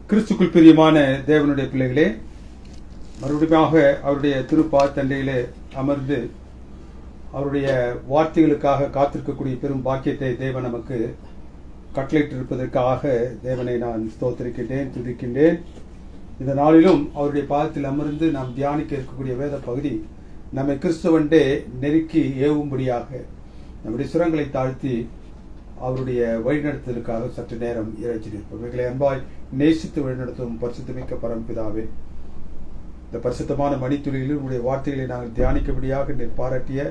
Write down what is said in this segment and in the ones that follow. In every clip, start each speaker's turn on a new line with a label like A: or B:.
A: கிறிஸ்துக்குள் பிரியமான தேவனுடைய பிள்ளைகளே, மறுபடியும் அவருடைய திருப்பாதண்டையிலே அமர்ந்து அவருடைய வார்த்தைகளுக்காக காத்திருக்கக்கூடிய பெரும் பாக்கியத்தை தேவன் நமக்கு கட்டளையிட்டிருப்பதற்காக தேவனை நான் ஸ்தோத்திரிக்கின்றேன், துதிக்கின்றேன். இந்த நாளிலும் அவருடைய பாதத்தில் அமர்ந்து நாம் தியானிக்க இருக்கக்கூடிய வேத பகுதி நம்மை கிறிஸ்துவண்டே நெருக்கி ஏவும்படியாக நம்முடைய சுரங்களை தாழ்த்தி அவருடைய வழிநடத்தலுக்காக சற்று நேரம் இறைச்சி நிற்போம். இவைகளை அன்பாய் நேசித்து வழிநடத்தும் பரிசுத்தமிக்க பரம்பிதாவே, இந்த பரிசுத்தமான மணித்துளியில் உங்களுடைய வார்த்தைகளை நாங்கள் தியானிக்கபடியாக நீர் பாராட்டிய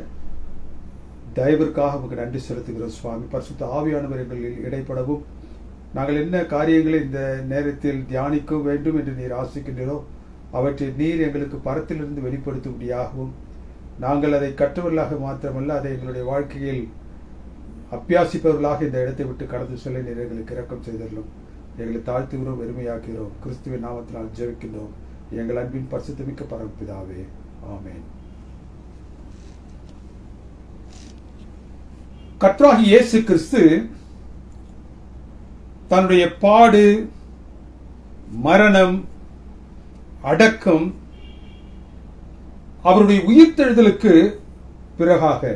A: தயவிற்காக உங்களுக்கு நன்றி செலுத்துகிறோம் சுவாமி. பரிசுத்த ஆவியானவர் எங்களில் இடைப்படவும் நாங்கள் என்ன காரியங்களை இந்த நேரத்தில் தியானிக்க வேண்டும் என்று நீர் ஆசிக்கின்றோ அவற்றை நீர் எங்களுக்கு பரத்திலிருந்து வெளிப்படுத்தும்படியாகவும் நாங்கள் அதை கற்றவர்களாக மாத்திரமல்ல அதை எங்களுடைய வாழ்க்கையில் அப்பியாசிப்பவர்களாக இந்த இடத்தை விட்டு கடந்து செல்ல நீர் எங்களுக்கு இரக்கம் செய்தரலும். எங்களை தாழ்த்துகிறோம், வெறுமையாக்கிறோம். கிறிஸ்துவின் நாமத்தினால் ஜெபிக்கின்றோம் எங்கள் அன்பின் பரிசுத்தமிக்க பரமபிதாவே, ஆமென். கர்த்தராகிய இயேசு கிறிஸ்து தன்னுடைய பாடு, மரணம், அடக்கம், அவருடைய உயிர்த்தெழுதலுக்கு பிறகாக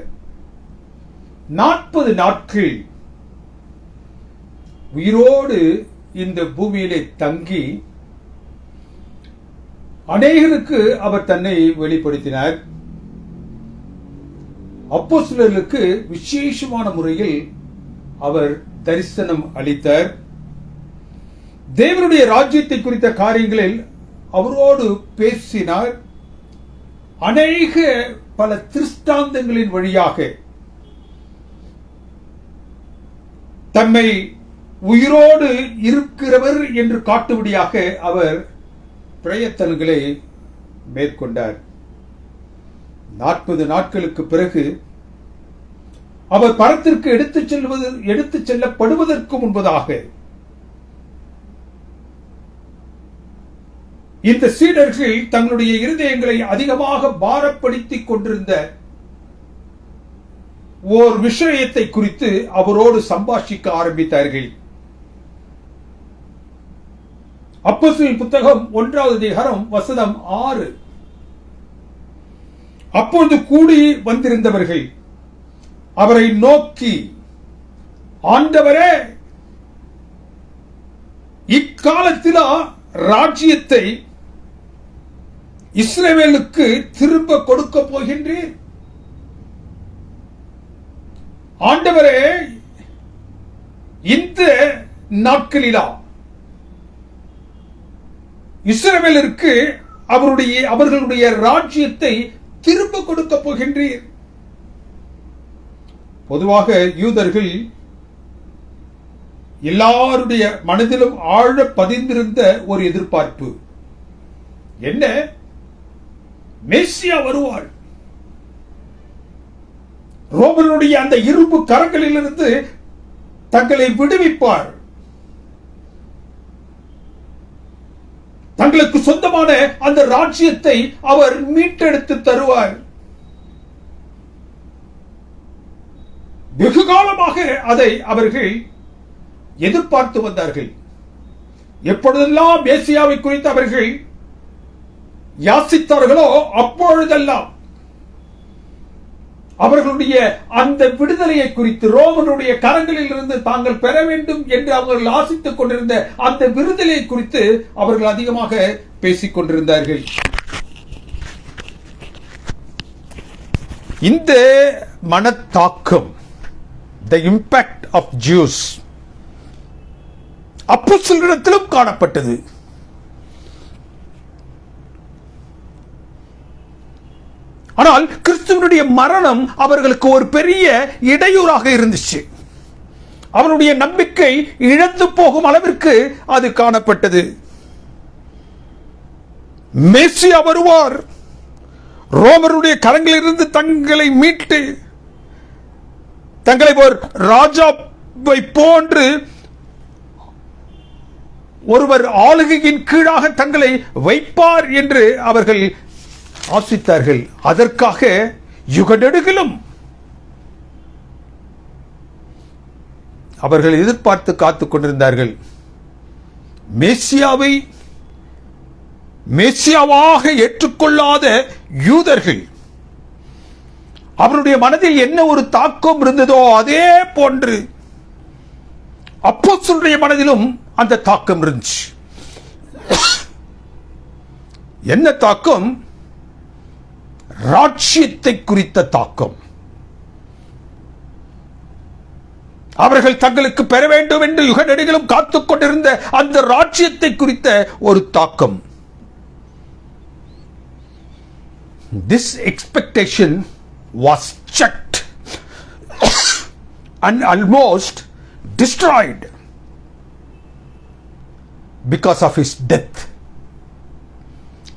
A: 40 நாட்கள் உயிரோடு இந்த பூமியிலே தங்கி அநேகருக்கு அவர் தன்னை வெளிப்படுத்தினார். அப்போஸ்தலர்களுக்கு விசேஷமான முறையில் அவர் தரிசனம் அளித்தார். தேவனுடைய ராஜ்யத்தை குறித்த காரியங்களில் அவரோடு பேசினார். அநேக பல திருஷ்டாந்தங்களின் வழியாக தம்மை உயிரோடு இருக்கிறவர் என்று காட்டும்படியாக அவர் பிரயத்தனங்களை மேற்கொண்டார். 40 நாட்களுக்கு பிறகு அவர் பரத்திற்கு எடுத்துச் செல்லப்படுவதற்கு முன்பதாக இந்த சீடர்கள் தங்களுடைய இருதயங்களை அதிகமாக பாரப்படுத்திக் கொண்டிருந்த ஓர் விஷயத்தை குறித்து அவரோடு சம்பாஷிக்க ஆரம்பித்தார்கள். அப்போஸ்தலர் புத்தகம் 1வது அதிகாரம் வசனம் 6. அப்பொழுது கூடி வந்திருந்தவர்கள் அவரை நோக்கி, ஆண்டவரே, இக்காலத்திலா ராஜ்யத்தை இஸ்ரவேலுக்கு திரும்ப கொடுக்க போகின்றீர்? ஆண்டவரே, இந்த நாட்களிலா இஸ்ரவேலருக்கு அவர்களுடைய ராஜ்யத்தை திரும்ப கொடுக்க போகின்றீர்? பொதுவாக யூதர்கள் எல்லாருடைய மனதிலும் ஆழ பதிந்திருந்த ஒரு எதிர்பார்ப்பு என்ன? மேசியா வருவார், ரோமனுடைய அந்த இரும்பு கரங்களிலிருந்து தங்களை விடுவிப்பார், தங்களுக்கு சொந்தமான அந்த ராஜ்யத்தை அவர் மீட்டெடுத்து தருவார். வெகு காலமாக அதை அவர்கள் எதிர்பார்த்து வந்தார்கள். எப்பொழுதெல்லாம் மேசியாவை குறித்து அவர்கள் யாசித்தார்களோ அப்பொழுதெல்லாம் அவர்களுடைய அந்த விடுதலையை குறித்து, ரோமனுடைய கரங்களில் இருந்து தாங்கள் பெற வேண்டும் என்று அவர்கள் ஆசித்துக் கொண்டிருந்த அந்த விடுதலையை குறித்து அவர்கள் அதிகமாக பேசிக் கொண்டிருந்தார்கள். இந்த மனத்தாக்கம், the impact of Jews, அப்போஸ்தலரிடத்திலும் காணப்பட்டது. ஆனால் கிறிஸ்துவனுடைய மரணம் அவர்களுக்கு ஒரு பெரிய இடையூறாக இருந்துச்சு. அவருடைய நம்பிக்கை இழந்து போகும் அளவிற்கு அது காணப்பட்டது. மேசியா வருவார், ரோமருடைய கரங்களிலிருந்து தங்களை மீட்டு தங்களை ஒரு ராஜாவை போன்று ஒருவர் ஆளுகையின் கீழாக தங்களை வைப்பார் என்று அவர்கள் ஆசித்தார்கள். அதற்காக யுக நெடுகிலும் அவர்கள் எதிர்பார்த்து காத்துக் கொண்டிருந்தார்கள்.
B: மேசியாவை மேசியாவாக ஏற்றுக்கொள்ளாத யூதர்கள் அவருடைய மனதில் என்ன ஒரு தாக்கம் இருந்ததோ அதே போன்று அப்போஸ்தலருடைய மனதிலும் அந்த தாக்கம் இருந்துச்சு. என்ன தாக்கம்? ராஜ்யத்தை குறித்த தாக்கம். அவர்கள் தங்களுக்கு பெற வேண்டும் என்று யுக நெடுகிலும் காத்துக் கொண்டிருந்த அந்த ராஜ்யத்தை குறித்த ஒரு தாக்கம். This expectation was checked and almost destroyed because of his death.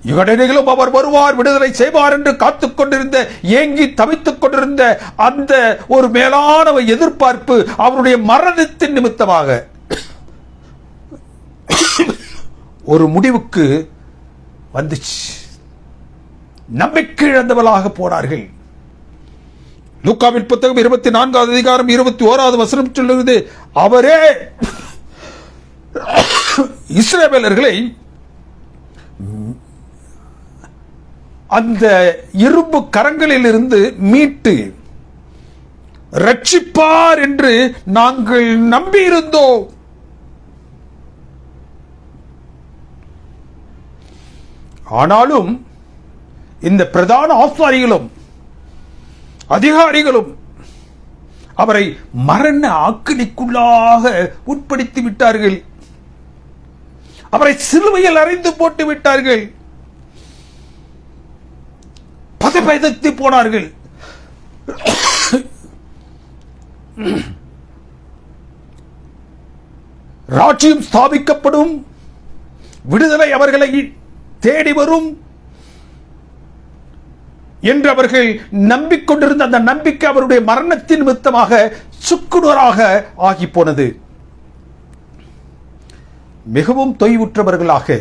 B: யுகநெடுகிலும் அவர் வருவார், விடுதலை செய்வார் என்று காத்துக் கொண்டிருந்த, ஏங்கி தவித்துக் கொண்டிருந்த அந்த ஒரு மேலான எதிர்பார்ப்பு அவருடைய மரணத்தின் நிமித்தமாக ஒரு முடிவுக்கு வந்துச்சு. நம்பிக்கை இழந்தவர்களாக போனார்கள். லூக்காவின் புத்தகம் 24வது அதிகாரம் 21வது வசனம் சொல்லுகிறது, அவரே இஸ்ரவேலர்களை அந்த இரும்பு கரங்களில் இருந்து மீட்டு ரட்சிப்பார் என்று நாங்கள் நம்பியிருந்தோம். ஆனாலும் இந்த பிரதான ஆசாரிகளும் அதிகாரிகளும் அவரை மரண ஆக்கினைக்குள்ளாக உட்படுத்தி விட்டார்கள். அவரை சிலுவையில் அறைந்து போட்டு விட்டார்கள். பதபதத்து போனார்கள். ராஜ்யம் ஸ்தாபிக்கப்படும், விடுதலை அவர்களை தேடி வரும் என்று அவர்கள் நம்பிக்கொண்டிருந்த அந்த நம்பிக்கை அவருடைய மரணத்தின் நிமித்தமாக சுக்குநூறாக ஆகி போனது. மிகவும் தொய்வுற்றவர்களாக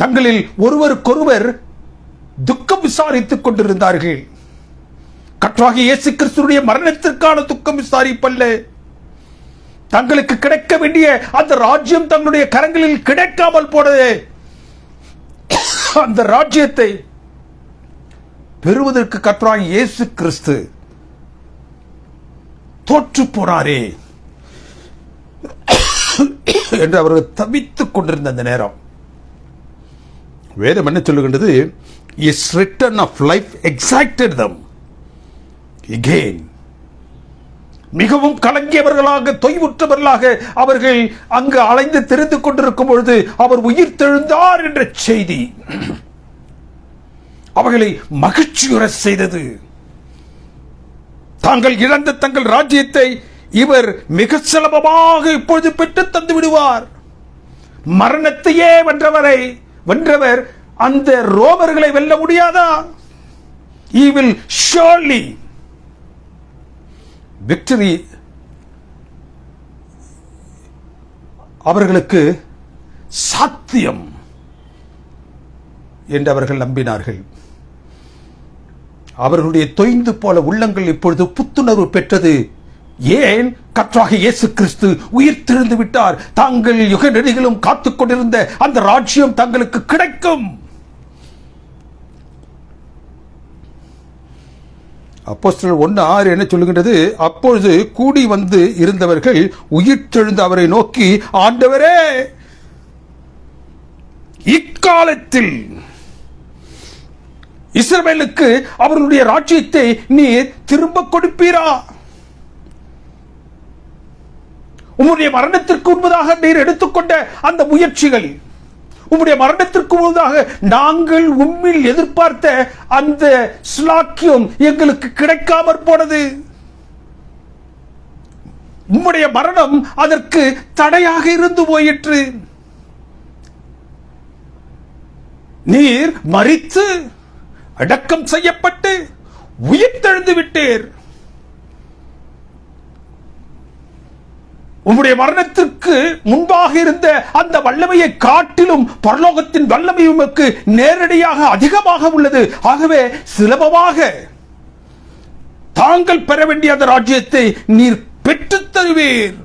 B: தங்களில் ஒருவருக்கொருவர் துக்கம் விசாரித்துக் கொண்டிருந்தார்கள். கர்த்தராகிய இயேசு கிறிஸ்துவினுடைய மரணத்திற்கான துக்கம் விசாரிப்பல்ல, தங்களுக்கு கிடைக்க வேண்டிய அந்த ராஜ்யம் தங்களுடைய கரங்களில் கிடைக்காமல் போனது. அந்த ராஜ்யத்தை பெறுவதற்கு கர்த்தராகிய இயேசு கிறிஸ்து தோற்று போனாரே என்று அவர்கள் தவித்துக் கொண்டிருந்த அந்த நேரம் வேதம் என்ன சொல்லுகின்றது? His return of life excited them again. மிகவும் கலங்கியவர்களாக தொய்வுற்றவர்களாக அவர்கள் அங்கு அலைந்து தெரிந்து கொண்டிருக்கும் பொழுது அவர் உயிர் தெழுந்தார் என்ற செய்தி அவர்களை மகிழ்ச்சியுற செய்தது. தாங்கள் இழந்த தங்கள் ராஜ்யத்தை இவர் மிக சுலபமாக இப்பொழுது பெற்று தந்து விடுவார். மரணத்தையே வென்றவர் அந்த ரோமர்களை வெல்ல முடியாதா? He will surely victory அவர்களுக்கு சாத்தியம் என்று அவர்கள் நம்பினார்கள். அவர்களுடைய தொய்ந்து போல உள்ளங்கள் இப்பொழுது புத்துணர்வு பெற்றது. ஏன்? கர்த்தராகிய இயேசு கிறிஸ்து உயிர் தெழுந்து விட்டார். தாங்கள் யுக நெடுகிலும் காத்துக் கொண்டிருந்த அந்த ராஜ்யம் தங்களுக்கு கிடைக்கும். அப்போஸ்தலர் 1:6 என்ன சொல்லுகின்றது? அப்பொழுது கூடி வந்து இருந்தவர்கள் உயிர் தெழுந்து அவரை நோக்கி, ஆண்டவரே, இக்காலத்தில் இஸ்ரவேலுக்கு அவர்களுடைய ராஜ்யத்தை நீர் திரும்ப கொடுப்பீரா? உம்முடைய மரணத்திற்கு முன்பதாக நீர் எடுத்துக்கொண்ட அந்த முயற்சிகள், உம்முடைய மரணத்திற்கு முன்பதாக நாங்கள் உம்மில் எதிர்பார்த்த அந்த ஸ்லாக்கியம் எங்களுக்கு கிடைக்காமற் போனது. உம்முடைய மரணம் அதற்கு தடையாக இருந்து போயிற்று. நீர் மரித்து அடக்கம் செய்யப்பட்டு உயிர் தெழுந்து விட்டீர். உம்முடைய மரணத்திற்கு முன்பாக இருந்த அந்த வல்லமையை காட்டிலும் பரலோகத்தின் வல்லமை உமக்கு நேரடியாக அதிகமாக உள்ளது. ஆகவே சுலபமாக தாங்கள் பெற வேண்டிய அந்த ராஜ்யத்தை நீர் பெற்றுத் தருவீர்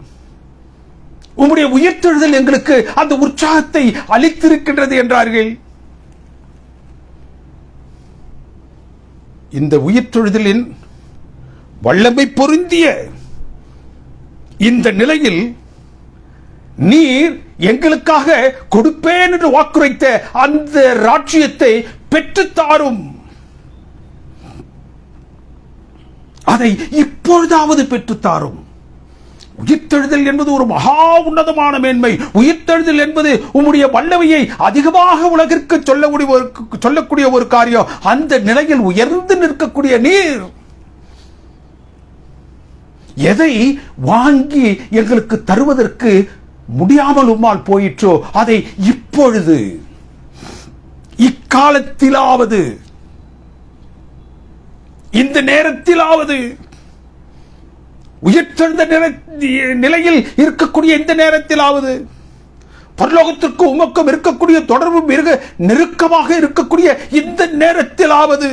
B: உம்முடைய உயிர்த்தெழுதல் எங்களுக்கு அந்த உற்சாகத்தை அளித்திருக்கின்றது என்றார்கள். இந்த உயிர்த்தெழுதலின் வல்லமை பொருந்திய இந்த நிலையில் நீர் எங்களுக்காக கொடுப்பேன் என்று வாக்குரைத்த அந்த ராஜ்யத்தை பெற்றுத்தாரும், அதை இப்பொழுதாவது பெற்றுத்தாரும். உயிர்த்தெழுதல் என்பது ஒரு மகா உன்னதமான மேன்மை. உயிர்த்தெழுதல் என்பது உம்முடைய வல்லமையை அதிகமாக உலகிற்கு சொல்லக்கூடிய ஒரு காரியம். அந்த நிலையில் உயர்ந்து நிற்கக்கூடிய நீர் எதை வாங்கி எங்களுக்கு தருவதற்கு முடியாமல் உம்மால் போயிற்றோ அதை இப்பொழுது இக்காலத்திலாவது இந்த நேரத்திலாவது உயிர்த்தெழுந்த நிலையில் இருக்கக்கூடிய இந்த நேரத்திலாவது பரலோகத்திற்கு உமக்கும் இருக்கக்கூடிய தொடர்பு மிக நெருக்கமாக இருக்கக்கூடிய இந்த நேரத்திலாவது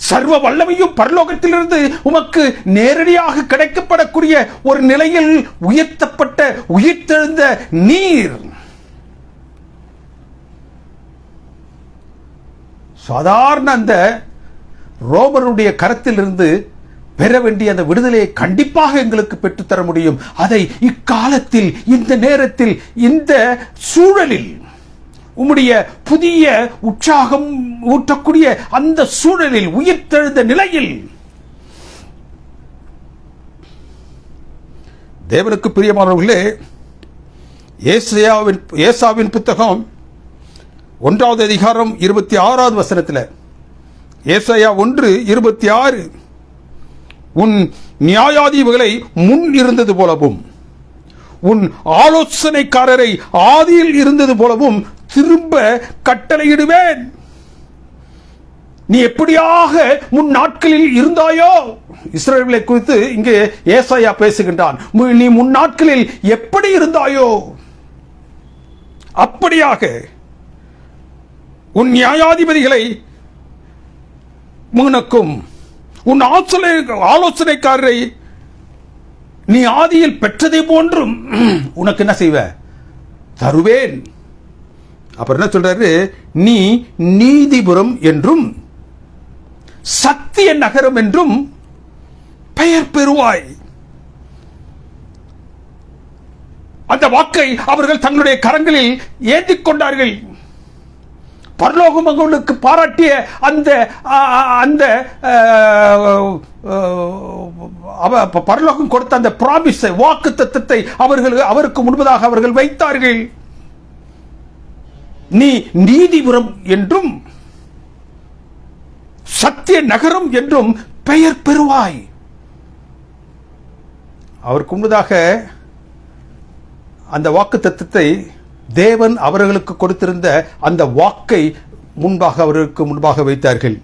B: சர்வ வல்லமையும் பரலோகத்திலிருந்து உமக்கு நேரடியாக கிடைக்கப்படக்கூடிய ஒரு நிலையில் உயர்த்தப்பட்ட உயிர்த்தெழுந்த நீர் சாதாரண அந்த ரோமருடைய கரத்திலிருந்து பெற வேண்டிய அந்த விடுதலையை கண்டிப்பாக எங்களுக்கு பெற்றுத்தர முடியும். அதை இக்காலத்தில் இந்த நேரத்தில் இந்த சூழலில் உம்முடைய புதிய உற்சாகம் ஊட்டக்கூடிய அந்த சூழலில் உயிர்த்தெழுந்த நிலையில் தேவனுக்கு பிரியமானவர்களே, ஏசாவின் புத்தகம் 1வது அதிகாரம் 26வது வசனத்தில் ஏசாயா 1:26 உன் நியாயாதிபதிகளை முன் இருந்தது போலவும் உன் ஆலோசனைக்காரரை ஆதியில் இருந்தது போலவும் திரும்ப கட்டளையிடுவேன். நீ எப்படியாக முன் நாட்களில் இருந்தாயோ, இஸ்ரவேலை குறித்து இங்கே ஏசாயா பேசுகின்றான். நீ முன் நாட்களில் எப்படி இருந்தாயோ அப்படியாக உன் நியாயாதிபதிகளை முன்னக்கும் உன் ஆலோசனைக்காரரை நீ ஆதியில் பெற்றதை போன்றும் உனக்கு என்ன செய்வ தருவேன். அப்புறம் என்ன சொல்றாரு, நீ நீதிபுரம் என்றும் சத்திய நகரம் என்றும் பெயர் பெறுவாய். அந்த வாக்கை அவர்கள் தங்களுடைய கரங்களில் ஏந்திக் கொண்டார்கள். பரலோகம் அவர்களுக்கு பாராட்டிய அந்த அந்த பரலோகம் கொடுத்த அந்த பிராமிஸை, வாக்கு தத்தத்தை அவருக்கு முன்பதாக அவர்கள் வைத்தார்கள். நீ நீதிபுரம் என்றும் சத்திய நகரம் என்றும் பெயர் பெறுவாய். அவருக்கு முன்பதாக அந்த வாக்கு தத்தத்தை தேவன் அவர்களுக்கு கொடுத்திருந்த அந்த வாக்கை முன்பாக அவர்களுக்கு முன்பாக வைத்தார்கள்.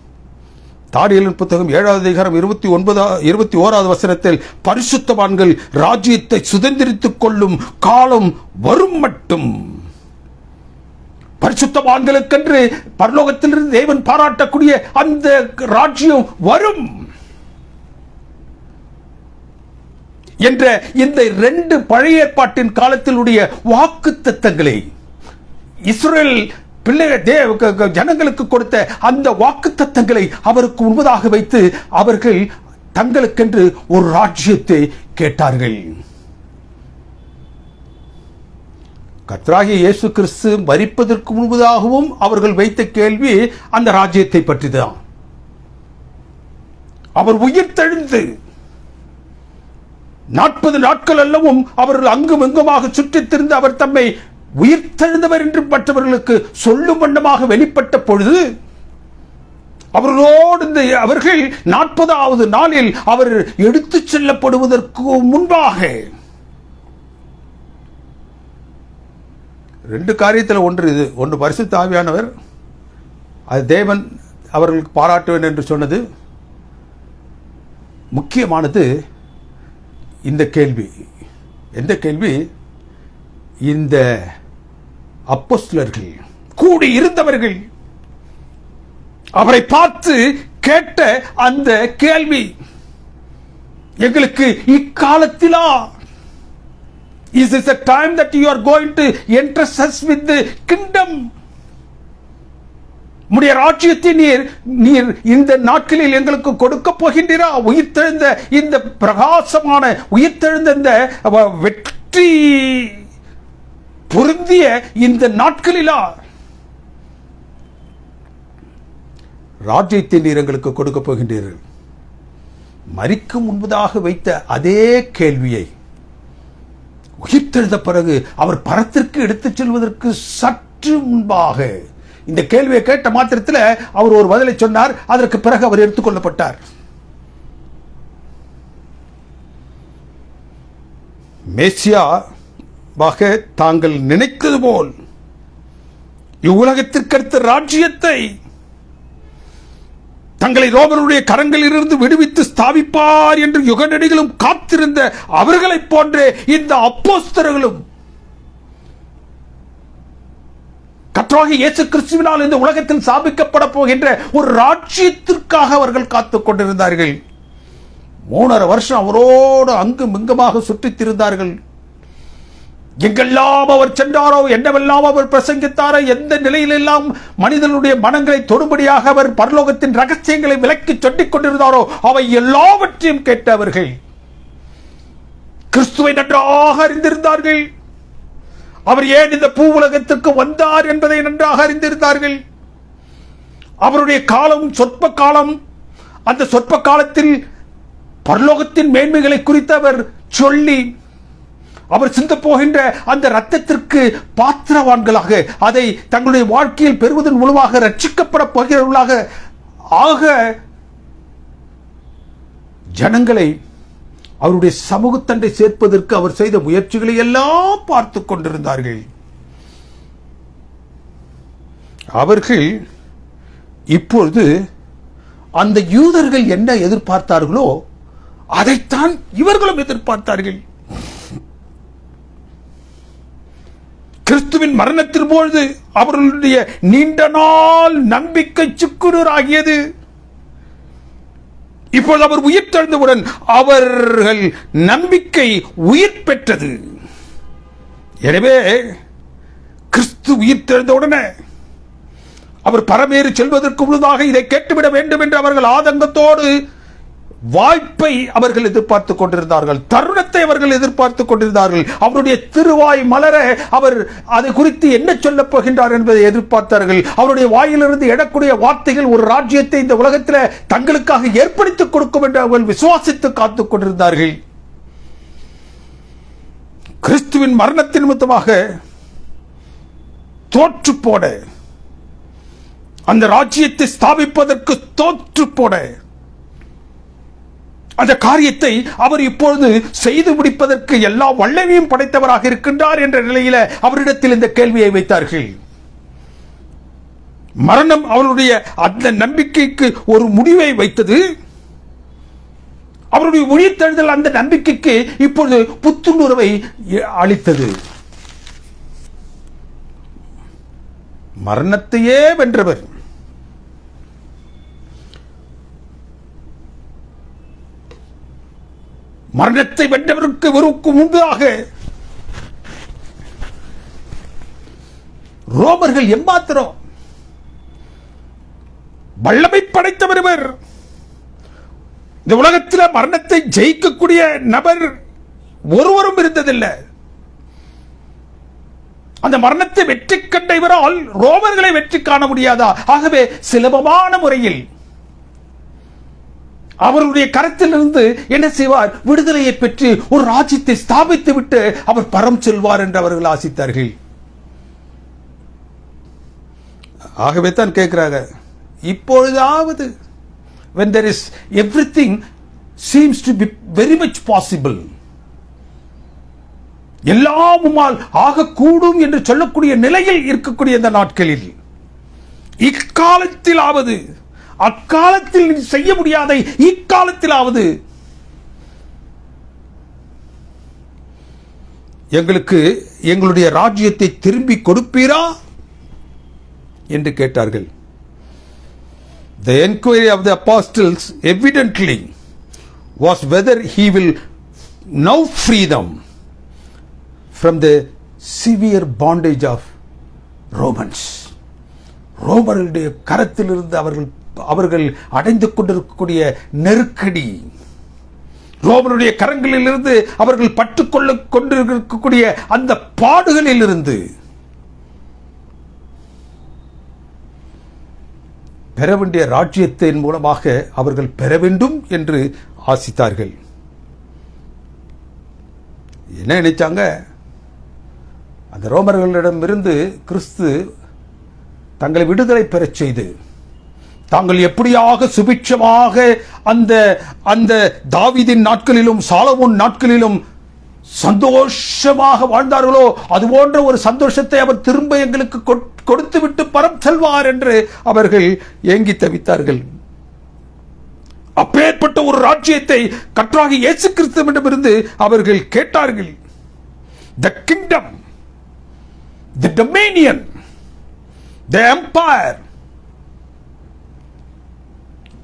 B: தானியேலின் புத்தகம் 7வது அதிகாரம் 21வது வசனத்தில் பரிசுத்தவான்கள் ராஜ்யத்தை சுதந்திரித்துக் கொள்ளும் காலம் வரும் மட்டும், பரிசுத்தவான்களுக்கென்று பரலோகத்திலிருந்து தேவன் பாராட்டக்கூடிய அந்த ராஜ்யம் வரும் என்ற இந்த 2 பழைய ஏற்பாட்டின் காலத்திலுடைய வாக்குத்தத்தங்களை இஸ்ரவேல் ஜனங்களுக்கு கொடுத்த அந்த வாக்குத்தத்தங்களை அவருக்கு முன்பதாக வைத்து அவர்கள் தங்களுக்கென்று ஒரு ராஜ்யத்தை கேட்டார்கள். கர்த்தராகிய இயேசு கிறிஸ்து மரிப்பதற்கு முன்பதாகவும் அவர்கள் வைத்த கேள்வி அந்த ராஜ்யத்தை பற்றிதான். அவர் உயிர்த்தெழுந்து 40 நாட்கள் அல்லவும் அவர்கள் அங்கும் இங்குமாக சுற்றித் திரிந்து அவர் தம்மை உயிர்த்தெழுந்தவர் என்று மற்றவர்களுக்கு சொல்லும் வண்ணமாக வெளிப்பட்ட பொழுது அவர்களோடு அவர்கள் 40வது நாளில் அவர் எடுத்துச் செல்லப்படுவதற்கு முன்பாக 2 காரியத்தில் ஒன்று பரிசுத்த ஆவியானவர், அது தேவன் அவர்களுக்கு பாராட்டுவேன் என்று சொன்னது. முக்கியமானது இந்த கேள்வி. எந்த கேள்வி? இந்த அப்போஸ்தலர்கள் கூடி இருந்தவர்கள் அவரை பார்த்து கேட்ட அந்த கேள்வி. எங்களுக்கு இக்காலத்திலா? Is this a time that you are going to entrust us with the kingdom? உம்முடைய ராஜ்யத்தை நீர் இந்த நாட்களில் எங்களுக்கு கொடுக்க போகின்றீரா? உயிர்த்தெழுந்த இந்த பிரகாசமான உயிர்த்தெழுந்த இந்த வெற்றி பொருந்திய இந்த நாட்களிலா ராஜ்யத்தை நீர் எங்களுக்கு கொடுக்க போகின்றீர்கள்? மரிக்கும் முன்பதாக வைத்த அதே கேள்வியை உயிர்த்தெழுந்த பிறகு அவர் பரத்திற்கு எடுத்துச் செல்வதற்கு சற்று முன்பாக இந்த கேள்வியை கேட்ட மாத்திரத்தில் அவர் ஒரு பதிலை சொன்னார். அதற்கு பிறகு அவர் எடுத்துக்கொள்ளப்பட்டார். மேசியாவாக தாங்கள் நினைத்தது போல் இவ்வுலகத்திற்கடுத்த ராஜ்யத்தை தங்களை ரோமருடைய கரங்களிலிருந்து விடுவித்து ஸ்தாபிப்பார் என்று யுகநடிகளும் காத்திருந்த அவர்களைப் போன்றே இந்த அப்போஸ்தலர்களும் கர்த்தராகிய இயேசு கிறிஸ்துவினால் இந்த உலகத்தில் ஸ்தாபிக்கப்பட போகின்ற ஒரு ராஜ்யத்திற்காக அவர்கள் காத்துக் கொண்டிருந்தார்கள். 3.5 வருஷம் அவரோடு அங்கும் இங்குமாக சுற்றித் திரிந்தார்கள். எங்கெல்லாம் அவர் சென்றாரோ, என்னவெல்லாம் அவர் பிரசங்கித்தாரோ, எந்த நிலையிலெல்லாம் மனிதனுடைய மனங்களை தொடும்படியாக அவர் பரலோகத்தின் ரகசியங்களை விலக்கி சொல்லிக் கொண்டிருந்தாரோ அவை எல்லாவற்றையும் கேட்டவர்கள் கிறிஸ்துவை நன்றாக அறிந்திருந்தார்கள். அவர் ஏன் இந்த பூ உலகத்திற்கு வந்தார் என்பதை நன்றாக அறிந்திருந்தார்கள். அவருடைய காலம் சொற்ப காலம். அந்த சொற்ப காலத்தில் பரலோகத்தின் மேன்மைகளை குறித்து அவர் சொல்லி அவர் சிந்த போகின்ற அந்த இரத்தத்திற்கு பாத்திரவான்களாக அதை தங்களுடைய வாழ்க்கையில் பெறுவதன் மூலமாக ரட்சிக்கப்பட போகிறவர்களாக ஆக ஜனங்களை அவருடைய சமூகத்தண்டை சேர்ப்பதற்கு அவர் செய்த முயற்சிகளை எல்லாம் பார்த்து கொண்டிருந்தார்கள். அவர்கள் இப்பொழுது அந்த யூதர்கள் என்ன எதிர்பார்த்தார்களோ அதைத்தான் இவர்களும் எதிர்பார்த்தார்கள். கிறிஸ்துவின் மரணத்தின் பொழுது அவர்களுடைய நீண்ட நாள் நம்பிக்கை சுக்குநூறாகியது. இப்பொழுது அவர் உயிர் தெழுந்தவுடன் அவர்கள் நம்பிக்கை உயிர் பெற்றது. எனவே கிறிஸ்து உயிர் தெழுந்தவுடனே அவர் பரமேறி செல்வதற்கு முன்னதாக இதை கேட்டுவிட வேண்டும் என்று அவர்கள் ஆதங்கத்தோடு வாய்ப்பை அவர்கள் எதிர்பார்த்துக் கொண்டிருந்தார்கள். தருணத்தை அவர்கள் எதிர்பார்த்துக் கொண்டிருந்தார்கள். அவருடைய திருவாய் மலர அவர் அதை குறித்து என்ன சொல்லப் போகின்றார் என்பதை எதிர்பார்த்தார்கள். அவருடைய வாயிலிருந்து எழக்கூடிய வார்த்தைகள் ஒரு ராஜ்யத்தை இந்த உலகத்தில் தங்களுக்காக ஏற்படுத்திக் கொடுக்கும் என்று அவர்கள் விசுவாசித்து காத்துக் கொண்டிருந்தார்கள். கிறிஸ்துவின் மரணத்தின் நிமித்தமாக தோற்று போட, அந்த ராஜ்யத்தை ஸ்தாபிப்பதற்கு தோற்று போட, அந்த காரியத்தை அவர் இப்பொழுது செய்து முடிப்பதற்கு எல்லா வல்லமையும் படைத்தவராக இருக்கின்றார் என்ற நிலையில அவரிடத்தில் இந்த கேள்வியை வைத்தார்கள். மரணம் அவருடைய அந்த நம்பிக்கைக்கு ஒரு முடிவை வைத்தது. அவருடைய உயிர்த்தெழுதல் அந்த நம்பிக்கைக்கு இப்பொழுது புத்துணர்வை அளித்தது. மரணத்தையே வென்றவர், மரணத்தை வென்றவருக்கு வெறுக்கு முன்பாக ரோமர்கள் எம்மாத்திரம் வல்லமை படைத்தவர். இவர் இந்த உலகத்தில் மரணத்தை ஜெயிக்கக்கூடிய நபர் ஒருவரும் இருந்ததில்லை. அந்த மரணத்தை வெற்றி கண்ட இவரால் ரோமர்களை வெற்றி காண முடியாதா? ஆகவே சுலபமான முறையில் அவருடைய கரத்திலிருந்து என்ன செய்வார்? விடுதலையை பெற்று ஒரு ராஜ்யத்தை ஸ்தாபித்து விட்டு அவர் பரம் செல்வார் என்று அவர்கள் ஆசித்தார்கள். ஆகவே தான் கேட்கிறாங்க, இப்பொழுதாவது when there is everything seems to be very much possible, எல்லாமுமால் ஆகக்கூடும் என்று சொல்லக்கூடிய நிலையில் இருக்கக்கூடிய இந்த நாட்களில் இக்காலத்திலாவது, அக்காலத்தில் செய்ய முடியாத இக்காலத்திலாவது எங்களுக்கு எங்களுடைய ராஜ்யத்தை திரும்பி கொடுப்பீரா என்று கேட்டார்கள். The enquiry of the apostles evidently was whether he will now free them from the severe bondage of Romans. ரோமர்களுடைய கரத்திலிருந்து அவர்கள் அடைந்து கொண்டிருக்கக்கூடிய நெருக்கடி, ரோமருடைய கரங்களிலிருந்து அவர்கள் பட்டுக்கொள்ள கொண்டிருக்கக்கூடிய அந்த பாடுகளில் இருந்து பெற வேண்டிய ராஜ்யத்தின் மூலமாக அவர்கள் பெற வேண்டும் என்று ஆசித்தார்கள். என்ன நினைச்சாங்க? அந்த ரோமர்களிடமிருந்து கிறிஸ்து தங்களை விடுதலை பெறச் செய்து தாங்கள் எப்படியாக சுபிட்சமாக அந்த தாவீதின் நாட்களிலும் சாலமோன் நாட்களிலும் சந்தோஷமாக வாழ்ந்தார்களோ அதுபோன்ற ஒரு சந்தோஷத்தை அவர் திரும்ப எங்களுக்கு கொடுத்துவிட்டு பரம் செல்வார் என்று அவர்கள் ஏங்கி தவித்தார்கள். அப்பேற்பட்ட ஒரு ராஜ்யத்தை கர்த்தராகிய இயேசு கிறிஸ்துவிடமிருந்து அவர்கள் கேட்டார்கள். The kingdom, the dominion, the empire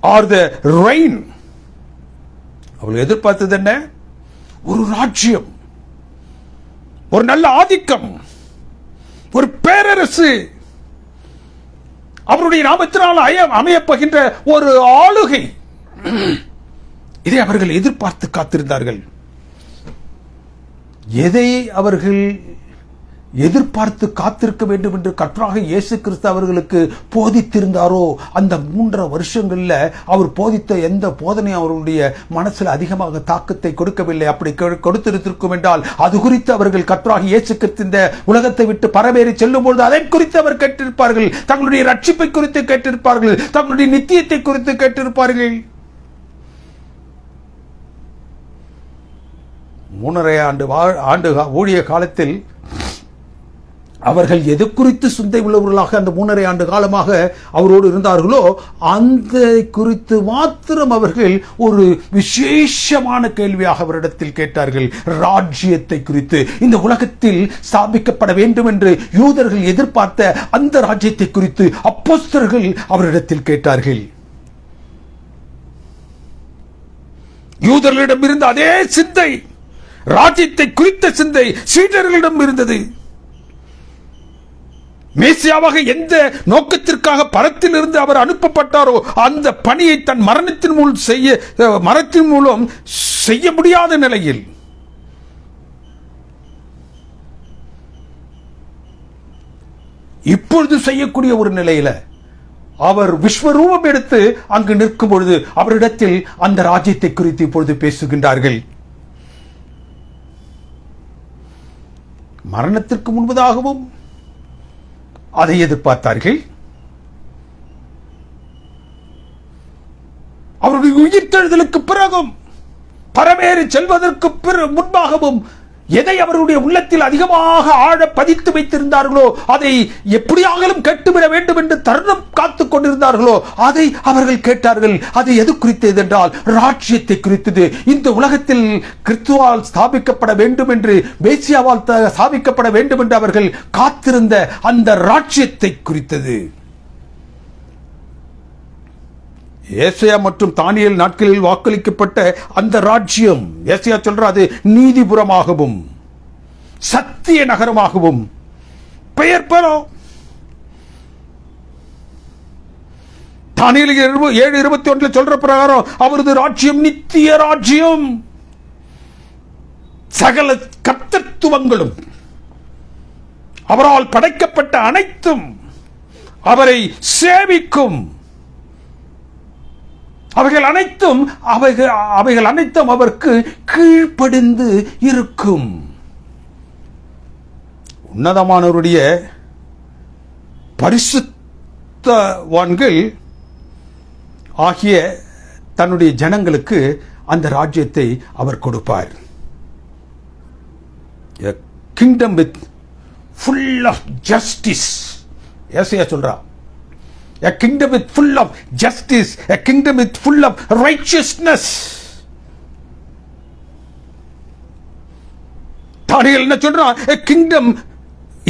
B: or the reign. அவர்கள் எதிர்பார்த்தது என்ன? ஒரு ராஜ்யம், ஒரு நல்ல ஆதிக்கம், ஒரு பேரரசு, அவருடைய நாமத்தினால் அமையப்போகின்ற ஒரு ஆளுகை. இதை அவர்கள் எதிர்பார்த்து காத்திருந்தார்கள். எதை அவர்கள் எதிர்பார்த்து காத்திருக்க வேண்டும் என்று கர்த்தராகிய இயேசு கிறிஸ்து அவர்களுக்கு போதித்திருந்தாரோ அந்த 3.5 வருஷங்கள்ல அவர் போதித்த எந்த போதனை அவர்களுடைய மனசில் அதிகமாக தாக்கத்தை கொடுக்கவில்லை. அப்படி கொடுத்திருக்கும் என்றால் அது குறித்து அவர்கள் கர்த்தராகிய இயேசு கிறிஸ்து இந்த உலகத்தை விட்டு பரவேறி செல்லும் பொழுது அதை குறித்து அவர் கேட்டிருப்பார்கள். தங்களுடைய ரட்சிப்பை குறித்து கேட்டிருப்பார்கள். தங்களுடைய நித்தியத்தை குறித்து கேட்டிருப்பார்கள். 3.5 ஆண்டு ஊழிய காலத்தில் அவர்கள் எது குறித்து சிந்தை உள்ளவர்களாக அந்த 3.5 ஆண்டு காலமாக அவரோடு இருந்தார்களோ அந்த குறித்து மாத்திரம் அவர்கள் ஒரு விசேஷமான கேள்வியாக அவரிடத்தில் கேட்டார்கள். ராஜ்யத்தை குறித்து, இந்த உலகத்தில் ஸ்தாபிக்கப்பட வேண்டும் என்று யூதர்கள் எதிர்பார்த்த அந்த ராஜ்யத்தை குறித்து அப்போஸ்தலர்கள் அவரிடத்தில் கேட்டார்கள். யூதர்களிடம் இருந்த அதே சிந்தை, ராஜ்யத்தை குறித்த சிந்தை சீடர்களிடம் இருந்தது. மேசியாவாக எந்த நோக்கத்திற்காக பரத்திலிருந்து அவர் அனுப்பப்பட்டாரோ அந்த பணியை தன் மரணத்தின் மூலம் செய்ய முடியாத நிலையில் இப்பொழுது செய்யக்கூடிய ஒரு நிலையில அவர் விஸ்வரூபம் எடுத்து அங்கு நிற்கும் பொழுது அவரிடத்தில் அந்த ராஜ்யத்தை குறித்து இப்பொழுது பேசுகின்றார்கள். மரணத்திற்கு முன்பதாகவும் அதை எதிர்பார்த்தார்கள். அவருடைய உயிர்த்தெழுதலுக்கு பிறகும் பரவேறி செல்வதற்கு முன்பாகவும் எதை அவருடைய உள்ளத்தில் அதிகமாக ஆழ பதித்து வைத்திருந்தார்களோ அதை எப்படியாகலும் கேட்டுவிட வேண்டும் என்று தருணம் காத்துக் கொண்டிருந்தார்களோ அதை அவர்கள் கேட்டார்கள். அது எது குறித்தது என்றால் ராஜ்யத்தை குறித்தது. இந்த உலகத்தில் கிறிஸ்துவால் ஸ்தாபிக்கப்பட வேண்டும் என்று, மேசியாவால் ஸ்தாபிக்கப்பட வேண்டும் என்று அவர்கள் காத்திருந்த அந்த ராஜ்யத்தை குறித்தது. ஏசாயா மற்றும் தானியேல் நாட்களில் வாக்களிக்கப்பட்ட அந்த ராஜ்யம், ஏசாயா சொல்றார், அது நீதிபுரமாகவும் சத்திய நகரமாகவும் பெயர் பெறும். தானியேல் 7:21 சொல்ற பிரகாரம் அவரது ராஜ்யம் நித்திய ராஜ்யம், சகல கர்த்தத்துவங்களும், அவரால் படைக்கப்பட்ட அனைத்தும் அவரை சேவிக்கும். அவைகள் அனைத்தும் அவருக்கு கீழ்ப்படிந்து இருக்கும். உன்னதமானவருடைய பரிசுத்தவான்கள் ஆகிய தன்னுடைய ஜனங்களுக்கு அந்த ராஜ்யத்தை அவர் கொடுப்பார். A kingdom with full of justice. ஏசாயா சொல்றார், a kingdom with full of justice, a kingdom with full of righteousness. தானியேல் என்ன சொல்றான்? a kingdom,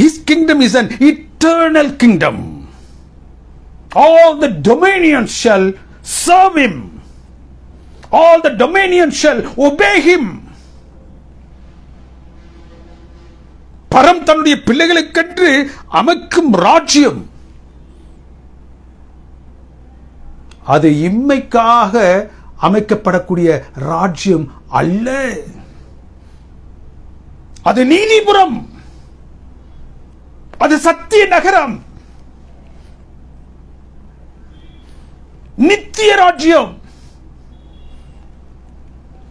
B: his kingdom is an eternal kingdom. All the dominions shall serve him. All the dominion shall obey him. பரம் தன்னுடைய பிள்ளைகளுக்கென்று அமைக்கும் ராஜ்யம் அது இம்மைக்காக அமைக்கப்படக்கூடிய ராஜ்யம் அல்ல. அது நீதிபுரம், அது சத்திய நகரம், நித்திய ராஜ்யம்.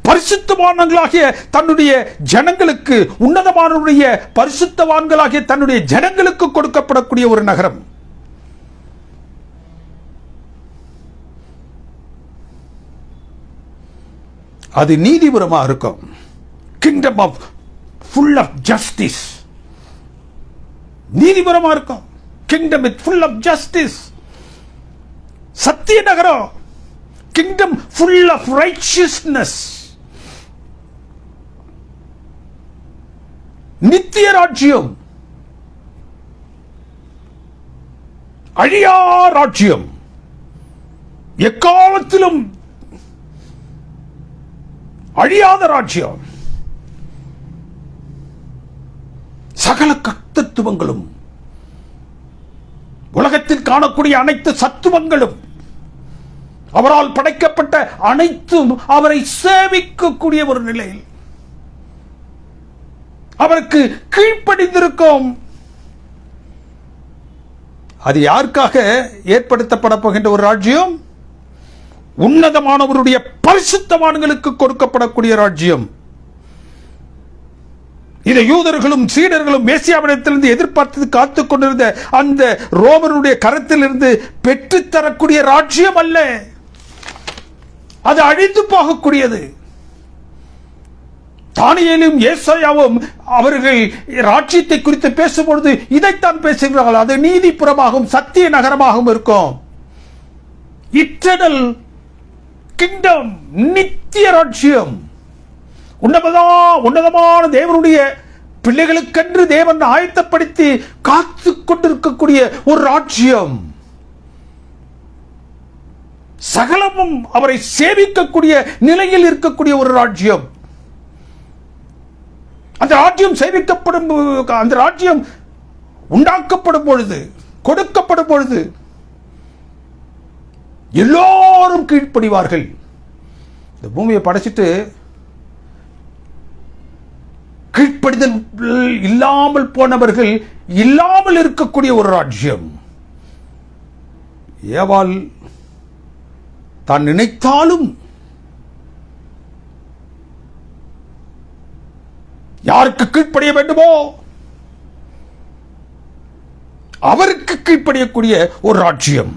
B: பரிசுத்தவான்களாகிய தன்னுடைய ஜனங்களுக்கு, உன்னதமானவருடைய பரிசுத்தவான்களாகிய தன்னுடைய ஜனங்களுக்கு கொடுக்கப்படக்கூடிய ஒரு நகரம். அது நீதிபுரமாக இருக்கும். Kingdom of full of justice. நீதிபுரமாக இருக்கும். Kingdom with full of justice. சத்திய நகரம். Kingdom full of righteousness. நித்திய ராஜ்யம், அழியா ராஜ்யம், எக்காலத்திலும் அழியாத ராஜ்யம். சகல கர்த்தத்துவங்களும், உலகத்தில் காணக்கூடிய அனைத்து சத்துவங்களும், அவரால் படைக்கப்பட்ட அனைத்தும் அவரை சேவிக்கக்கூடிய ஒரு நிலையில் அவருக்கு கீழ்ப்படிந்திருக்கும். அது யாருக்காக ஏற்படுத்தப்பட போகின்ற ஒரு ராஜ்யம்? உன்னதமானவருடைய பரிசுத்தவான்களுக்கு கொடுக்கப்படக்கூடிய ராஜ்யம். இதை யூதர்களும் சீடர்களும் மேசியாவிடத்திலிருந்து எதிர்பார்த்து காத்துக் கொண்டிருந்த அந்த ரோமனுடைய கரத்திலிருந்து பெற்றுத்தரக்கூடிய ராஜ்யம் அல்ல. அது அழிந்து போகக்கூடியது. தானியேலும் ஏசாயாவும் அவர்கள் ராஜ்யத்தை குறித்து பேசும்பொழுது இதைத்தான் பேசுகிறார்கள். அது நீதிபுரமாகவும் சத்திய நகரமாகவும் இருக்கும். இட்டர்னல் கிங்டம், நித்திய ராஜ்யம். உன்னதமான தேவனுடைய பிள்ளைகளுக்கென்று தேவன் ஆயத்தப்படுத்தி காத்து கொண்டிருக்கக்கூடிய ஒரு ராஜ்யம். சகலமும் அவரை சேவிக்கக்கூடிய நிலையில் இருக்கக்கூடிய ஒரு ராஜ்யம். அந்த ராஜ்யம் சேவிக்கப்படும், அந்த ராஜ்யம் உண்டாக்கப்படும் பொழுது, கொடுக்கப்படும் பொழுது எல்லோரும் கீழ்ப்படிவார்கள். இந்த பூமியை படைச்சிட்டு கீழ்ப்படிதல் இல்லாமல் போனவர்கள் இல்லாமல் இருக்கக்கூடிய ஒரு ராஜ்யம். ஏவாள் தான் நினைத்தாலும் யாருக்கு கீழ்ப்படிய வேண்டுமோ அவருக்கு கீழ்ப்படியக்கூடிய ஒரு ராஜ்யம்.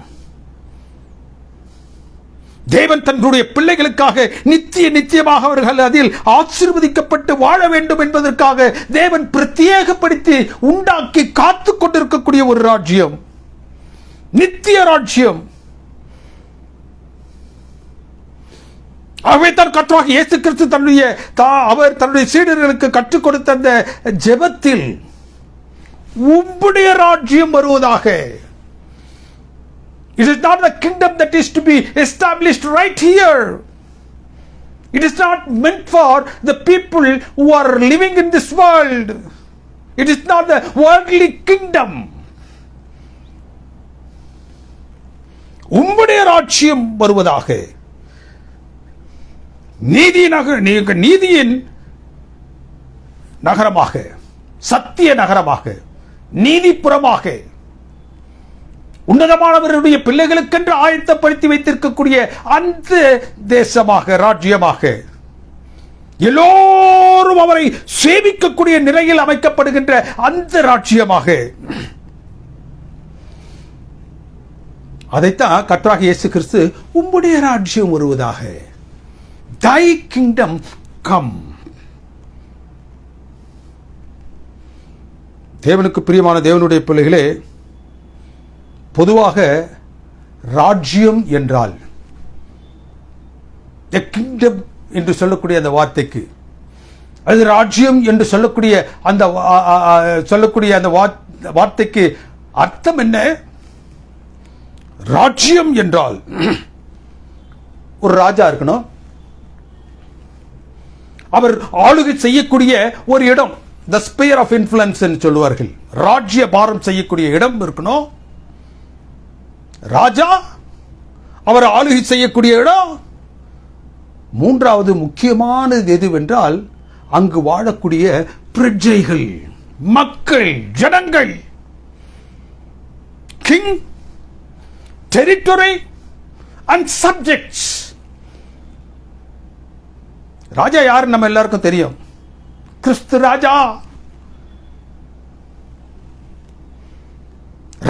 B: தேவன் தன்னுடைய பிள்ளைகளுக்காக நித்தியமாக அவர்கள் அதில் ஆசீர்வதிக்கப்பட்டு வாழ வேண்டும் என்பதற்காக தேவன் பிரத்யேகப்படுத்தி உண்டாக்கி காத்துக் கொண்டிருக்கக்கூடிய ஒரு ராஜ்யம், நித்திய ராஜ்யம். ஆகவே தான் கர்த்தராகிய இயேசு கிறிஸ்து அவர் தன்னுடைய சீடர்களுக்கு கற்றுக் கொடுத்த அந்த ஜெபத்தில் உம்முடைய ராஜ்யம் வருவதாக. It is not the kingdom that is to be established right here. It is not meant for the people who are living in this world. It is not the worldly kingdom. உம்முடைய ராஜ்யம் வருவதாக. நீதியின் நகரமாக, சத்திய நகரமாக, நீதிபுரமாக, உன்னதமானவருடைய பிள்ளைகளுக்கென்று ஆயத்தப்படுத்தி வைத்திருக்கக்கூடிய அந்த தேசமாக, ராஜ்யமாக, எல்லோரும் அவரை சேவிக்கக்கூடிய நிலையில் அமைக்கப்படுகின்ற அந்த ராஜ்யமாக. அதைத்தான் கர்த்தராகிய இயேசு கிறிஸ்து உம்முடைய ராஜ்யம் வருவதாக, thy kingdom come. தேவனுக்கு பிரியமான தேவனுடைய பிள்ளைகளே, பொதுவாக ராஜ்யம் என்றால், the kingdom என்று சொல்லக்கூடிய அந்த வார்த்தைக்கு, அது ராஜ்யம் என்று சொல்லக்கூடிய அந்த வார்த்தைக்கு அர்த்தம் என்ன? ராஜ்யம் என்றால் ஒரு ராஜா இருக்கணும், அவர் ஆளுகை செய்யக்கூடிய ஒரு இடம், த ஸ்பியர் ஆஃப் இன்ஃப்ளூயன்ஸ் சொல்லுவார்கள். ராஜ்ய பாரம் செய்யக்கூடிய இடம் இருக்கணும். ராஜா அவர் ஆளுகை செய்யக்கூடிய இடம். மூன்றாவது முக்கியமானது எதுவென்றால் அங்கு வாழக்கூடிய பிரஜைகள், மக்கள், ஜனங்கள். King, territory and subjects. ராஜா யாரு நம்ம எல்லாருக்கும் தெரியும், கிறிஸ்து ராஜா.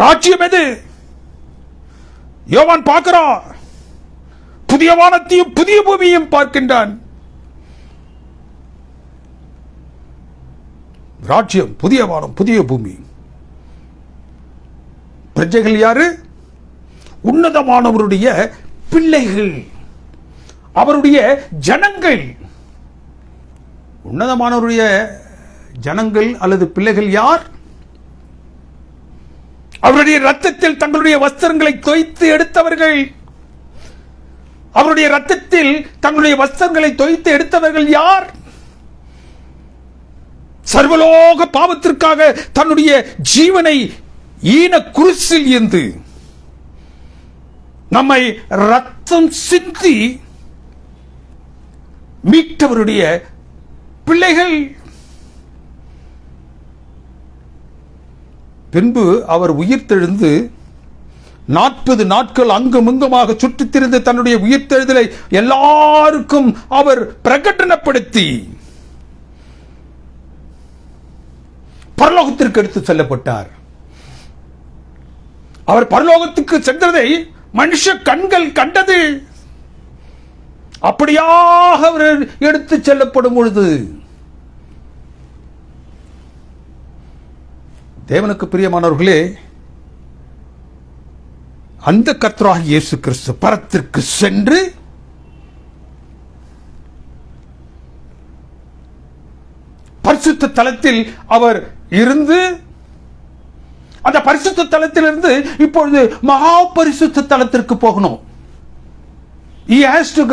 B: ராஜ்யம் எது? யோவான் பார்க்கிறான், புதிய வானத்தையும் புதிய பூமியையும் பார்க்கின்றான். ராஜ்யம், புதிய வானம், புதிய பூமி. பிரஜைகள் யாரு? உன்னதமானவருடைய பிள்ளைகள், அவருடைய ஜனங்கள். உன்னதமானவருடைய ஜனங்கள் அல்லது பிள்ளைகள் யார்? அவருடைய ரத்தத்தில் தங்களுடைய வஸ்திரங்களை தோய்த்து எடுத்தவர்கள். அவருடைய ரத்தத்தில் தங்களுடைய வஸ்திரங்களை தோய்த்து எடுத்தவர்கள் யார்? சர்வலோக பாவத்திற்காக தன்னுடைய ஜீவனை ஈன குருசில் ஏந்து நம்மை ரத்தம் சிந்தி மீட்டவருடைய பிள்ளைகள். பின்பு அவர் உயிர்த்தெழுந்து 40 நாட்கள் அங்குமிங்குமாக சுற்றித் திரிந்து தன்னுடைய உயிர்த்தெழுதலை எல்லாருக்கும் அவர் பிரகடனப்படுத்தி பரலோகத்திற்கு எடுத்து செல்லப்பட்டார். அவர் பரலோகத்துக்கு சென்றதை மனுஷ கண்கள் கண்டது. அப்படியாக அவர் எடுத்து செல்லப்படும் பொழுது தேவனுக்கு பிரியமானவர்களே, அந்த கர்த்தராகிய இயேசு கிறிஸ்து பரத்திற்கு சென்று பரிசுத்த தலத்தில் அவர் இருந்து, அந்த பரிசுத்த தலத்திலிருந்து இப்பொழுது மகா பரிசுத்த தலத்திற்கு போகணும். He has to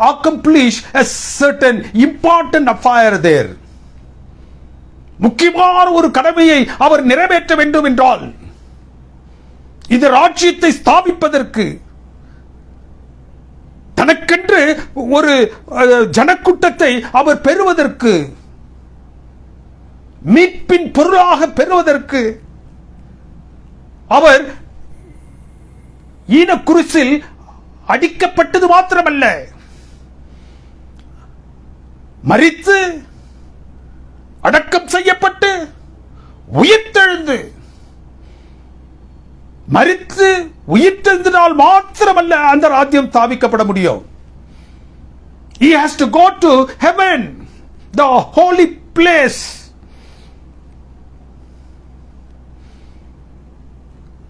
B: accomplish a certain important affair there. முக்கியமான ஒரு கடமையை அவர் நிறைவேற்ற வேண்டும் என்றால், இந்த ராஜ்யத்தை ஸ்தாபிப்பதற்கு, தனக்கென்று ஒரு ஜனக்கூட்டத்தை அவர் பெறுவதற்கு, மீட்பின் பொருளாக பெறுவதற்கு, அவர் ஈனக்குருசில் அடிக்கப்பட்டது மாத்திரமல்ல, மரித்து அடக்கம் செய்யப்பட்டு உயிர்த்தெழுந்து, மரித்து உயிர்த்தெழுந்தினால் மாத்திரமல்ல அந்த ராஜ்யம் ஸ்தாபிக்கப்பட முடியும். He has to go to heaven, the holy place.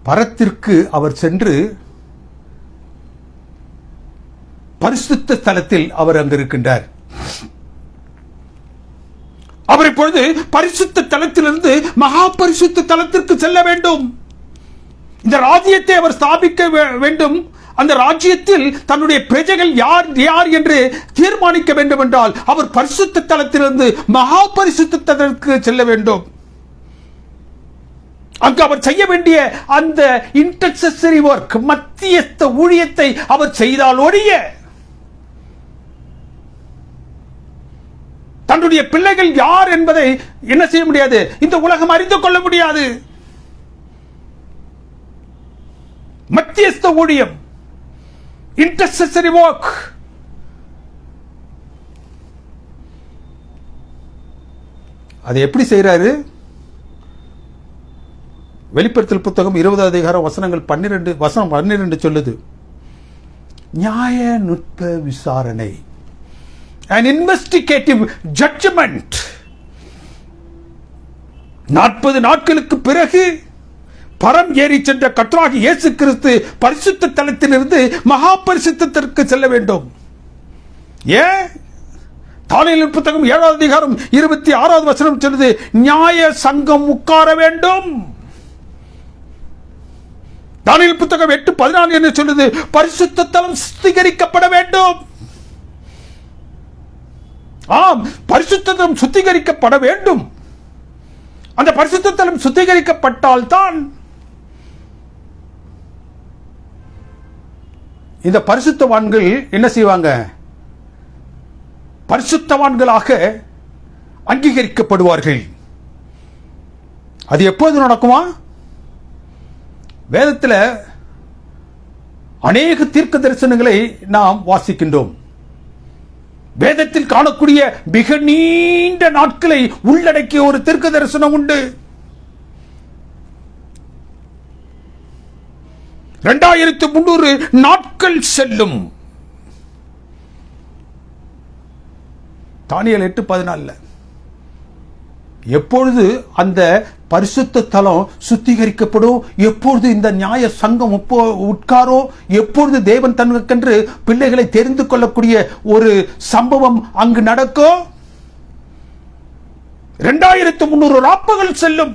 B: பரத்திற்கு அவர் சென்று பரிசுத்த ஸ்தலத்தில் அவர் அங்கு இருக்கின்றார். அவர் இப்பொழுது பரிசுத்த தலத்திலிருந்து மகா பரிசுத்த தலத்திற்கு செல்ல வேண்டும். இந்த ராஜ்யத்தை அவர் ஸ்தாபிக்க வேண்டும். அந்த ராஜ்யத்தில் தன்னுடைய பிரஜைகள் யார் யார் என்று தீர்மானிக்க வேண்டும் என்றால் அவர் பரிசுத்த தலத்திலிருந்து மகா பரிசுத்த தலத்திற்கு செல்ல வேண்டும். அங்கு அவர் செய்ய வேண்டிய அந்த இன்டர்செசரி வொர்க், மத்தியஸ்த ஊழியத்தை அவர் செய்தால் ஒழிய தன்னுடைய பிள்ளைகள் யார் என்பதை என்ன செய்ய முடியாது, இந்த உலகம் அறிந்து கொள்ள முடியாது. மத்தியஸ்த ஊழியம், இன்டர்செசரி வொர்க். அதை எப்படி செய்யறாரு? வெளிப்படுத்தல் புத்தகம் 20 அதிகாரம் வசனங்கள் 12 சொல்லுது, நியாய நுட்ப விசாரணை, an investigative judgment. 40 நாட்களுக்கு பிறகு பரம் ஏறி சென்ற கர்த்தராகிய இயேசு கிறிஸ்து பரிசுத்த தலத்திலிருந்து மகா பரிசுத்தத்திற்கு செல்ல வேண்டும். ஏன்? தானியேல் புத்தகம் 7 அதிகாரம் 26 வசனம் சொல்லுது, நியாய சங்கம் உட்கார வேண்டும். தானியேல் புத்தகம் 8:14 என்ன சொல்லுது? பரிசுத்த தலம் சுத்திகரிக்கப்பட வேண்டும். ஆம், பரிசுத்த தலம் சுத்திகரிக்கப்பட வேண்டும். அந்த பரிசுத்த தலம் சுத்திகரிக்கப்பட்டால்தான் இந்த பரிசுத்தவான்கள் என்ன செய்வாங்க? பரிசுத்தவான்களாக அங்கீகரிக்கப்படுவார்கள். அது எப்போது நடக்குமா? வேதத்தில் அநேக தீர்க்க தரிசனங்களை நாம் வாசிக்கின்றோம். வேதத்தில் காணக்கூடிய மிக நீண்ட நாட்களை உள்ளடக்கிய ஒரு தீர்க்க தரிசனம் உண்டு. 2300 நாட்கள் செல்லும். தானியேல் 8:14. எப்பொழுது அந்த பரிசுத்த தலம் சுத்திகரிக்கப்படும், எப்பொழுது இந்த நியாய சங்கம் உட்காரோ, எப்பொழுது தேவன் தனக்கென்று பிள்ளைகளை தெரிந்து கொள்ளக்கூடிய ஒரு சம்பவம் அங்கு நடக்கும், 2300 ராப்பகல் செல்லும்.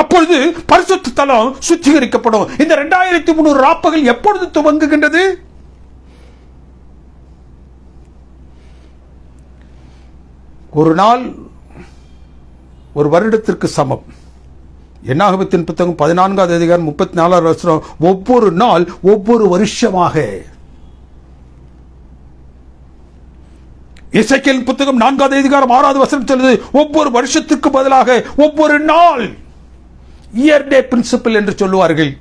B: அப்பொழுது பரிசுத்த தலம் சுத்திகரிக்கப்படும். இந்த 2300 ராப்பகல் எப்பொழுது துவங்குகின்றது? ஒரு நாள் ஒரு வருடத்திற்கு சமம். என்னாகமத்தின் புத்தகம் 14வது அதிகாரம் 34வது வசனம், ஒவ்வொரு நாள் ஒவ்வொரு வருஷமாக. எசேக்கியேல் புத்தகம் 4வது அதிகாரம் 6வது வசனம் சொல்லுது, ஒவ்வொரு வருஷத்துக்கு பதிலாக ஒவ்வொரு நாள். இயர் டே பிரின்சிபல் என்று சொல்லுவார்கள்.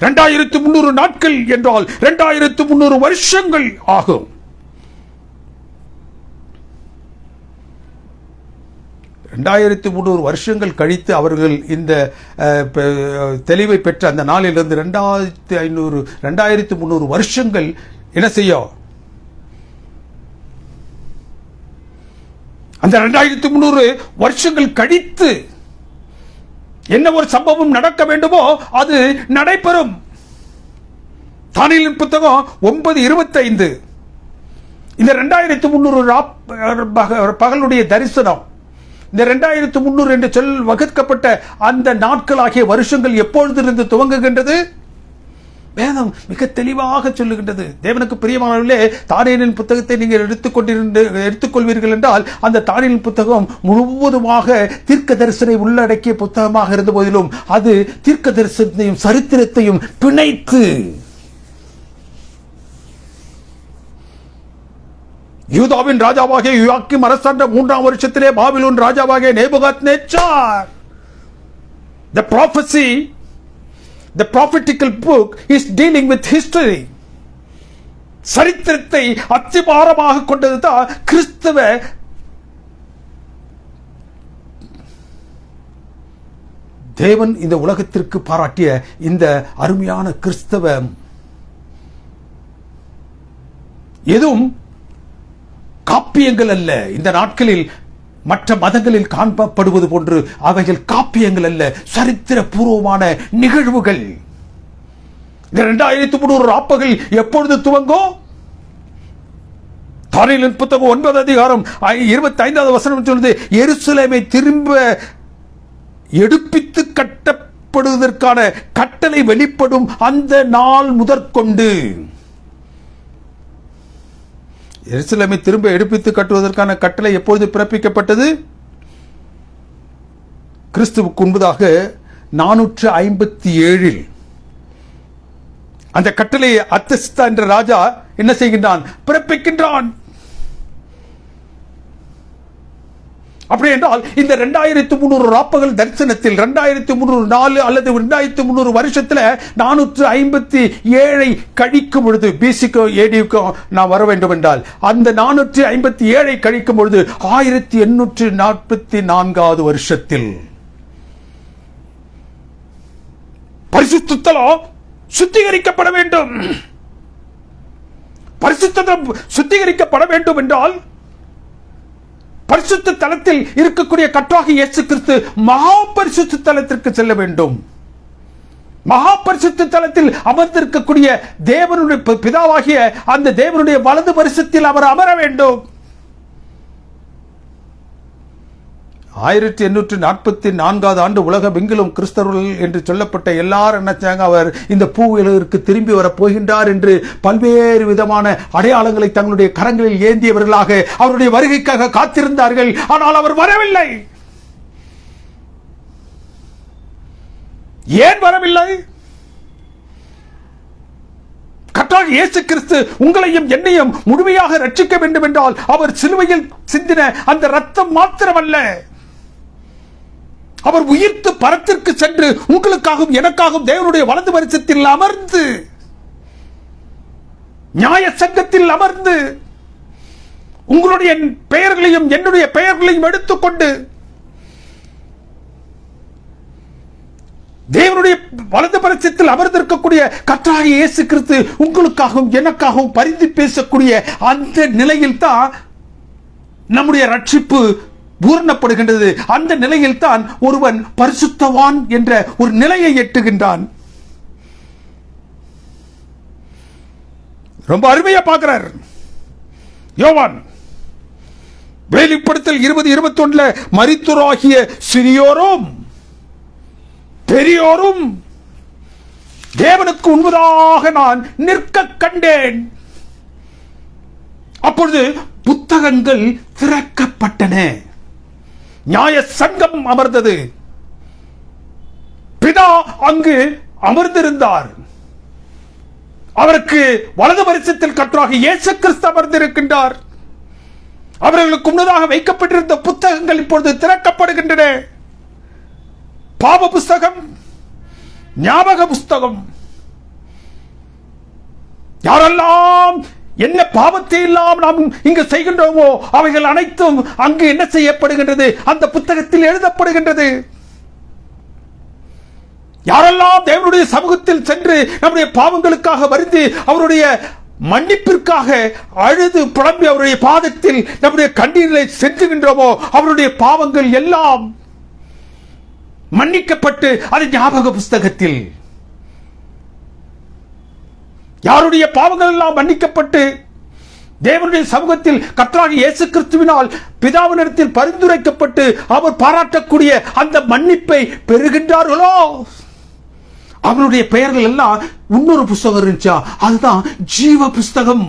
B: 2300 நாட்கள் என்றால் 2300 வருஷங்கள் ஆகும். 2300 வருஷங்கள் கழித்து அவர்கள் இந்த தெளிவை பெற்ற அந்த நாளிலிருந்து 2300 வருஷங்கள் என்ன செய்யும்? அந்த 2300 வருஷங்கள் கழித்து என்ன ஒரு சம்பவம் நடக்க வேண்டுமோ அது நடைபெறும். தானியேலின் புத்தகம் 9:25. இந்த 2300 பகலுடைய தரிசனம், இந்த 2300 என்று வகுக்கப்பட்ட அந்த நாட்கள் ஆகிய வருஷங்கள் எப்பொழுதிருந்து துவங்குகின்றது? வேதம் மிக தெளிவாக சொல்லுகின்றது. தேவனுக்கு பிரியமானவர்களே, தானியேலின் புத்தகத்தை நீங்கள் எடுத்துக்கொள்வீர்கள் என்றால் அந்த தானியேலின் புத்தகம் முழுவதுமாக தீர்க்க தரிசனை உள்ளடக்கிய புத்தகமாக இருந்த போதிலும் அது தீர்க்க தரிசனத்தையும் சரித்திரத்தையும் பிணைத்து யூதாவின் ராஜாவாகிய யோயாக்கீம் அரசாண்ட 3ஆம் வருஷத்திலே பாபிலோன் ராஜாவாகிய Nebuchadnezzar, the prophecy, the prophetical book is dealing with history. சரித்திரத்தை அத்திபாரமாக கொண்டதுதான் கிறிஸ்தவ தேவன் இந்த உலகத்திற்கு பாராட்டிய இந்த அருமையான கிறிஸ்தவ. எதுவும் காப்பியங்கள் அல்ல. இந்த நாட்களில் மற்ற மதங்களில் காணப்படுவது போன்று அவைகள் காப்பியங்கள் அல்ல, சரித்திர பூர்வமான நிகழ்வுகள். இந்த 2300 ராப்பகல் எப்பொழுது துவங்கும்? தானியேலின் புத்தகம் 9வது அதிகாரம் 25வது வசனம் சொல்லுது, எருசலேமை திரும்ப எடுப்பித்து கட்டப்படுவதற்கான கட்டளை வெளிப்படும் அந்த நாள் முதற்கொண்டு. எருசலேமை திரும்ப எடுப்பித்து கட்டுவதற்கான கட்டளை எப்பொழுது பிறப்பிக்கப்பட்டது? கிறிஸ்துவுக்கு முன்பதாக 457 அந்த கட்டளையை அர்தசஷ்டா என்ற ராஜா என்ன செய்கின்றான்? பிறப்பிக்கின்றான். அப்படி என்றால் இந்த 2300 ராப்பகல் தரிசனத்தில் 2300 நாள் அல்லது 2300 வருஷத்துல 457 கழிக்கும் பொழுது, பிசிக்கோ ஏடிக்கோ நான் வர வேண்டும் என்றால் அந்த 457 கழிக்கும் பொழுது 1844வது வருஷத்தில் பரிசுத்த ஸ்தலம் சுத்திகரிக்கப்பட வேண்டும். பரிசுத்த ஸ்தலம் சுத்திகரிக்கப்பட வேண்டும் என்றால் பரிசுத்த தலத்தில் இருக்கக்கூடிய கர்த்தராகிய இயேசு கிறிஸ்து மகா பரிசுத்த தலத்திற்கு செல்ல வேண்டும். மகா பரிசுத்த தலத்தில் அமர்ந்திருக்கக்கூடிய தேவனுடைய பிதாவாகிய அந்த தேவனுடைய வலது பரிசுத்தில் அவர் அமர வேண்டும். 1844 ஆண்டு உலகமெங்கிலும் கிறிஸ்தவர்கள் என்று சொல்லப்பட்ட எல்லாரும் நினைச்சாங்க அவர் இந்த பூவுலகிற்கு திரும்பி வரப் போகின்றார் என்று பல்வேறு விதமான அடையாளங்களை தங்களுடைய கரங்களில் ஏந்தியவர்களாக அவருடைய வருகைக்காக காத்திருந்தார்கள். ஆனால் அவர் வரவில்லை. ஏன் வரவில்லை? கர்த்தராகிய இயேசு கிறிஸ்து உங்களையும் என்னையும் முழுமையாக ரட்சிக்க வேண்டும் என்றால் அவர் சிலுவையில் சிந்தின அந்த ரத்தம் மாத்திரமல்ல, அவர் உயிர்த்து பரத்திற்கு சென்று உங்களுக்காகவும் எனக்காகவும் தேவனுடைய வலது பரிசத்தில் அமர்ந்து, நியாய சங்கத்தில் அமர்ந்து, உங்களுடைய பெயர்களையும் என்னுடைய பெயர்களையும் எடுத்துக்கொண்டு தேவனுடைய வலது பரிசத்தில் அமர்ந்திருக்கக்கூடிய கர்த்தராகிய இயேசு கிறிஸ்து உங்களுக்காகவும் எனக்காகவும் பரிந்து பேசக்கூடிய அந்த நிலையில் தான் நம்முடைய ரட்சிப்பு பூரணப்படுகின்றது. அந்த நிலையில் தான் ஒருவன் பரிசுத்தவான் என்ற ஒரு நிலையை எட்டுகின்றான். ரொம்ப அருமையா பார்க்கிறார் யோவான். வெளிப்படுத்தல் 20:21 மரித்தோராகிய சிறியோரும் பெரியோரும் தேவனுக்கு உண்மையாக நான் நிற்க கண்டேன். அப்பொழுது புத்தகங்கள் திறக்கப்பட்டன, நியாய சங்கம் அமர்ந்தது, பிதா அங்கு அமர்ந்திருந்தார், அவருக்கு வலது பரிசத்தில் கர்த்தராகிய இயேசு கிறிஸ்து அமர்ந்திருக்கின்றார். அவர்களுக்கு முன்னதாக வைக்கப்பட்டிருந்த புத்தகங்கள் இப்பொழுது திறக்கப்படுகின்றன. பாவ புஸ்தகம், ஞாபக புஸ்தகம். யாரெல்லாம் என்ன பாவத்தை எல்லாம் நாம் இங்கு செய்கின்றோமோ அவைகள் அனைத்தும் அங்கு என்ன செய்யப்படுகின்றது? அந்த புத்தகத்தில் எழுதப்படுகின்றது. யாரெல்லாம் தேவனுடைய சமூகத்தில் சென்று நம்முடைய பாவங்களுக்காக வருந்தி அவருடைய மன்னிப்பிற்காக அழுது புலம்பி அவருடைய பாதத்தில் நம்முடைய கண்ணீரை சென்றுகின்றோமோ அவருடைய பாவங்கள் எல்லாம் மன்னிக்கப்பட்டு அது ஞாபக புஸ்தகத்தில். யாருடைய பாவங்கள் எல்லாம் மன்னிக்கப்பட்டு தேவனுடைய சமூகத்தில் கர்த்தராகிய இயேசு கிறிஸ்துவினால் பிதாவினிடத்தில் பரிந்துரைக்கப்பட்டு அவர் பாராட்டக்கூடிய அந்த மன்னிப்பை பெறுகின்றார்களோ அவருடைய பெயர்கள் எல்லாம் இன்னொரு புஸ்தகம் இருந்துச்சா, அதுதான் ஜீவ புஸ்தகம்.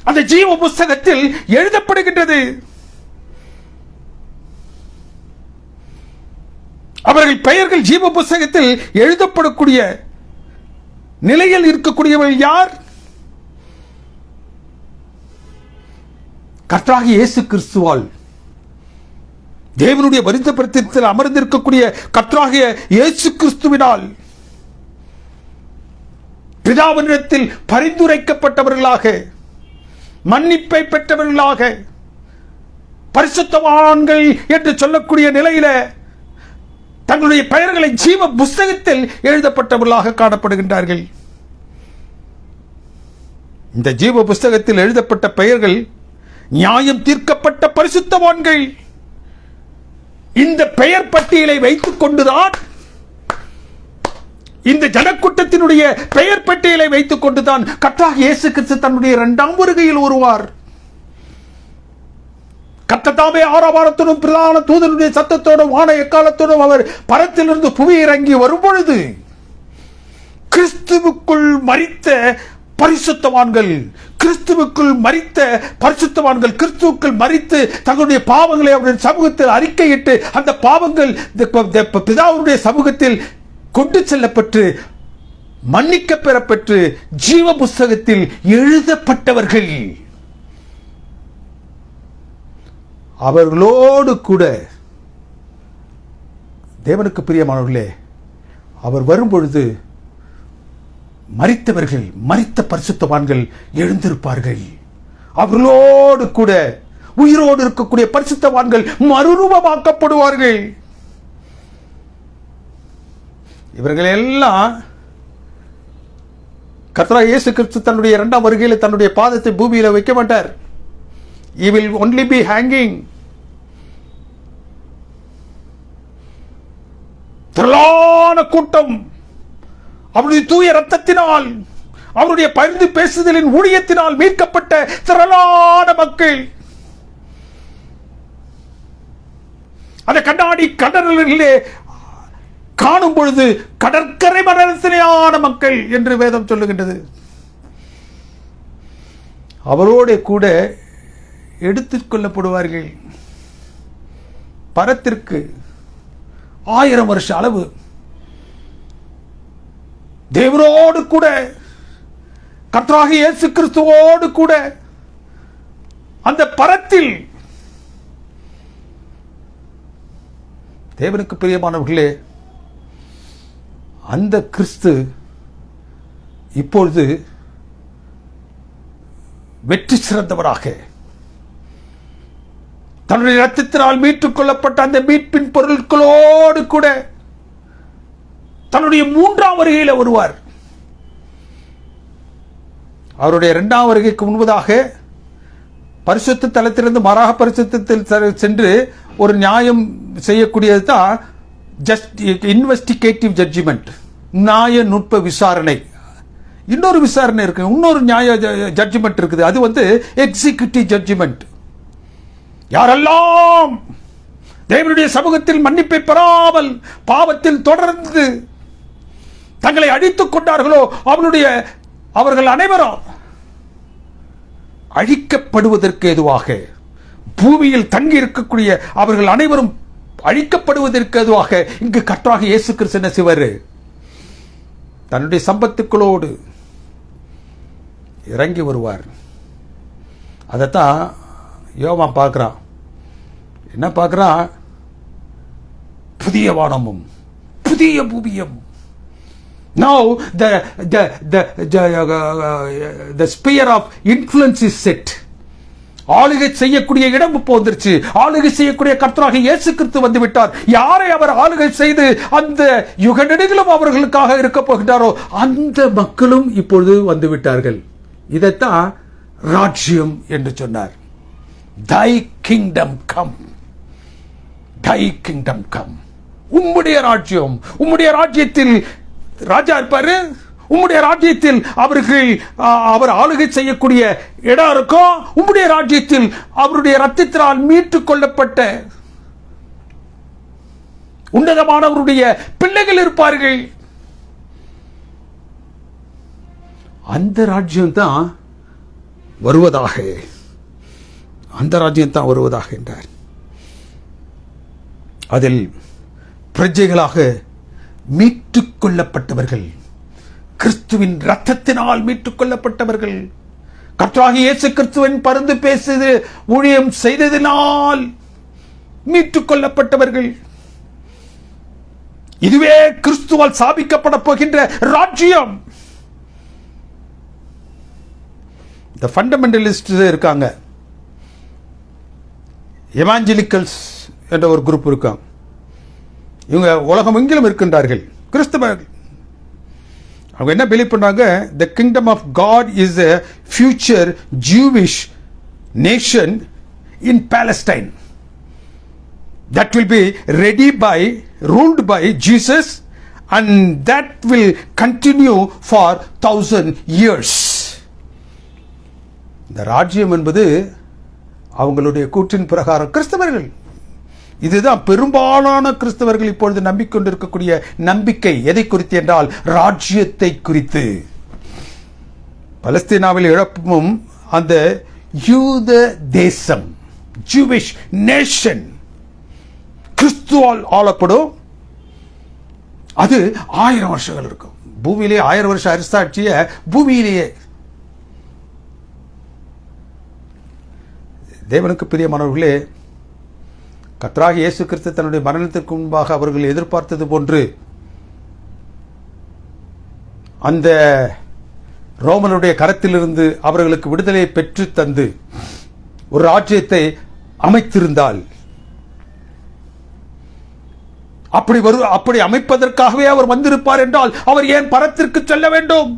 B: அந்த ஜீவ புஸ்தகத்தில் எழுதப்படுகின்றது. அவர்கள் பெயர்கள் ஜீவ புஸ்தகத்தில் எழுதப்படக்கூடிய நிலையில் இருக்கக்கூடியவர்கள் யார்? கர்த்தராகிய இயேசு கிறிஸ்துவால் தேவனுடைய பரிசுத்த பிரத்தியத்தில் அமர்ந்திருக்கக்கூடிய கர்த்தராகிய இயேசு கிறிஸ்துவினால் பிதாவினிடத்தில் பரிந்துரைக்கப்பட்டவர்களாக, மன்னிப்பை பெற்றவர்களாக, பரிசுத்தவான்கள் என்று சொல்லக்கூடிய நிலையில தங்களுடைய பெயர்களை ஜீவ புஸ்தகத்தில் எழுதப்பட்டவர்களாக காணப்படுகின்றார்கள். இந்த ஜீவ புஸ்தகத்தில் எழுதப்பட்ட பெயர்கள் நியாயம் தீர்க்கப்பட்ட பரிசுத்தவான்கள். இந்த பெயர் பட்டியலை வைத்துக் கொண்டுதான், இந்த ஜனக்கூட்டத்தினுடைய பெயர் பட்டியலை வைத்துக் கொண்டுதான் கர்த்தராகிய இயேசு கிறிஸ்து தன்னுடைய இரண்டாம் வருகையில் வருவார். கர்த்ததாமே ஆரவாரத்தோடும் பிரதான தூதனுடைய சத்தத்தோடும் வான எக்காலத்தோடும் அவர் பரத்திலிருந்து புவி இறங்கி வரும்பொழுது கிறிஸ்துவுக்குள் மரித்த பரிசுத்தவான்கள், கிறிஸ்துவுக்குள் மரித்த பரிசுத்தவான்கள், கிறிஸ்துவுக்குள் மரித்து தங்களுடைய பாவங்களை அவருடைய சமூகத்தில் அறிக்கையிட்டு அந்த பாவங்கள் பிதாவுடைய சமூகத்தில் கொண்டு செல்லப்பட்டு மன்னிக்க பெறப்பட்டு ஜீவ புஸ்தகத்தில் எழுதப்பட்டவர்கள். அவர்களோடு கூட தேவனுக்கு பிரியமானவர்களே, அவர் வரும்பொழுது மரித்தவர்கள், மரித்த பரிசுத்தவான்கள் எழுந்திருப்பார்கள். அவர்களோடு கூட உயிரோடு இருக்கக்கூடிய பரிசுத்தவான்கள் மறுரூபமாக்கப்படுவார்கள். இவர்கள் எல்லாம் கர்த்தராகிய இயேசு கிறிஸ்து தன்னுடைய இரண்டாம் வருகையில் தன்னுடைய பாதத்தை பூமியில வைக்க மாட்டார். He will only be hanging. திரளான கூட்டம் அவருடைய தூய ரத்தத்தினால், அவருடைய பரிந்து பேசுதலின் ஊழியத்தினால் மீட்கப்பட்ட திரளான மக்கள் அந்த கண்ணாடி கடலிலே காணும் பொழுது கடற்கரை மனரசனையான மக்கள் என்று வேதம் சொல்லுகின்றது. அவரோட கூட எடுத்துக் கொள்ளப்படுவார்கள். பரத்திற்கு 1000 வருஷ அளவு தேவனோடு கூட, கர்த்தராகிய இயேசு கிறிஸ்துவோடு கூட அந்த பரத்தில் தேவனுக்கு பிரியமானவர்களே, அந்த கிறிஸ்து இப்பொழுது வெற்றி சிறந்தவராக தன்னுடைய இரத்தத்தினால் மீட்டுக் கொள்ளப்பட்ட அந்த மீட்பின் பொருட்களோடு கூட தன்னுடைய 3ஆம் வருகையில் வருவார். அவருடைய 2ஆம் வருகைக்கு முன்பதாக பரிசுத்த தலத்திலிருந்து மராக பரிசுத்தத்தில் சென்று ஒரு நியாயம் செய்யக்கூடியது தான் ஜஸ்ட் இன்வெஸ்டிகேட்டிவ் ஜட்ஜ்மெண்ட், நியாய நுட்ப விசாரணை. இன்னொரு விசாரணை இருக்கு, இன்னொரு நியாய ஜட்ஜ்மெண்ட் இருக்குது, அது எக்ஸிகியூட்டிவ் ஜட்ஜ்மெண்ட். யாரெல்லாம் தேவனுடைய சமூகத்தில் மன்னிப்பை பெறாமல் பாவத்தில் தொடர்ந்து தங்களை அழித்துக் கொண்டார்களோ அவர்கள் அனைவரும் அழிக்கப்படுவதற்கு ஏதுவாக, பூமியில் தங்கி இருக்கக்கூடிய அவர்கள் அனைவரும் அழிக்கப்படுவதற்கு ஏதுவாக இங்கு கர்த்தராகிய இயேசு கிறிஸ்து என்ன செய்வார்? தன்னுடைய சம்பத்துக்களோடு இறங்கி வருவார். அதைத்தான் யோவான் பார்க்கிறான். என்ன பார்க்கிறான்? புதிய வானமும் புதிய பூமியும். Now the sphere of influence is set. ஆளுகை செய்யக்கூடிய இடம் இப்போ வந்துருச்சு. ஆளுகை செய்யக்கூடிய கர்த்தராகிய இயேசு கிறிஸ்து வந்து விட்டார். யாரை அவர் ஆளுகை செய்து அந்த யுக நெடுகிலும் அவர்களுக்காக இருக்க போகின்றாரோ அந்த மக்களும் இப்பொழுது வந்து விட்டார்கள். இதைத்தான் ராஜ்யம் என்று சொன்னார். Thy kingdom come, thy kingdom come. உம்முடைய ராஜ்யம், உம்முடைய ராஜ்யத்தில் ராஜா இருப்பாரு. உம்முடைய ராஜ்யத்தில் அவர் ஆளுகை செய்யக்கூடிய இடம் இருக்கும். உம்முடைய ராஜ்யத்தில் அவருடைய ரத்தத்தினால் மீட்டுக் கொள்ளப்பட்ட உன்னதமானவருடைய பிள்ளைகள் இருப்பார்கள். அந்த ராஜ்யம் தான் வருவதாக, அந்த ராஜ்யம் தான் வருவதாக என்றார். அதில் பிரஜைகளாக மீட்டுக் கொள்ளப்பட்டவர்கள், கிறிஸ்துவின் ரத்தத்தினால் மீட்டுக் கொள்ளப்பட்டவர்கள், கர்த்தராகிய இயேசு கிறிஸ்துவின் பரிந்து பேசுது ஊழியம் செய்ததினால் மீட்டுக் கொள்ளப்பட்டவர்கள். இதுவே கிறிஸ்துவால் ஸ்தாபிக்கப்பட போகின்ற ராஜ்யம். இந்த ஃபண்டமெண்டலிஸ்ட் இருக்காங்க, எவாஞ்சலிக்கல்ஸ் என்ற ஒரு குரூப் இருக்காங்க. இவங்க உலகம் எங்கிலும் இருக்கின்றார்கள், கிறிஸ்தவர்கள். அவங்க என்ன பிலீவ் பண்றாங்க? the kingdom of God is a future Jewish nation in Palestine that will be ruled by Jesus, and that will continue for 1000 years. இந்த ராஜ்யம் என்பது அவங்களுடைய கூற்றின் பிரகாரம் கிறிஸ்தவர்கள், இதுதான் பெரும்பாலான கிறிஸ்தவர்கள் இப்பொழுது நம்பிக்கொண்டிருக்கக்கூடிய நம்பிக்கை. எதை குறித்து என்றால் ராஜ்யத்தை குறித்து. பலஸ்தீனாவில் இழப்பும் அந்த யூத தேசம், ஜூவிஷ் நேஷன், கிறிஸ்துவால் ஆளப்படும். அது 1000 வருஷங்கள் இருக்கும். பூமியிலே 1000 வருஷ அரசாட்சிய பூமியிலேயே. தேவனுக்கு பிரியமானவர்களே, கர்த்தராகிய இயேசு கிறிஸ்து தன்னுடைய மரணத்திற்கு முன்பாக அவர்கள் எதிர்பார்த்தது போன்று அந்த ரோமனுடைய கரத்திலிருந்து அவர்களுக்கு விடுதலை பெற்று தந்து ஒரு ராஜ்யத்தை அமைத்திருந்தால், அப்படி அமைப்பதற்காகவே அவர் வந்திருப்பார் என்றால் அவர் ஏன் பரத்திற்கு செல்ல வேண்டும்?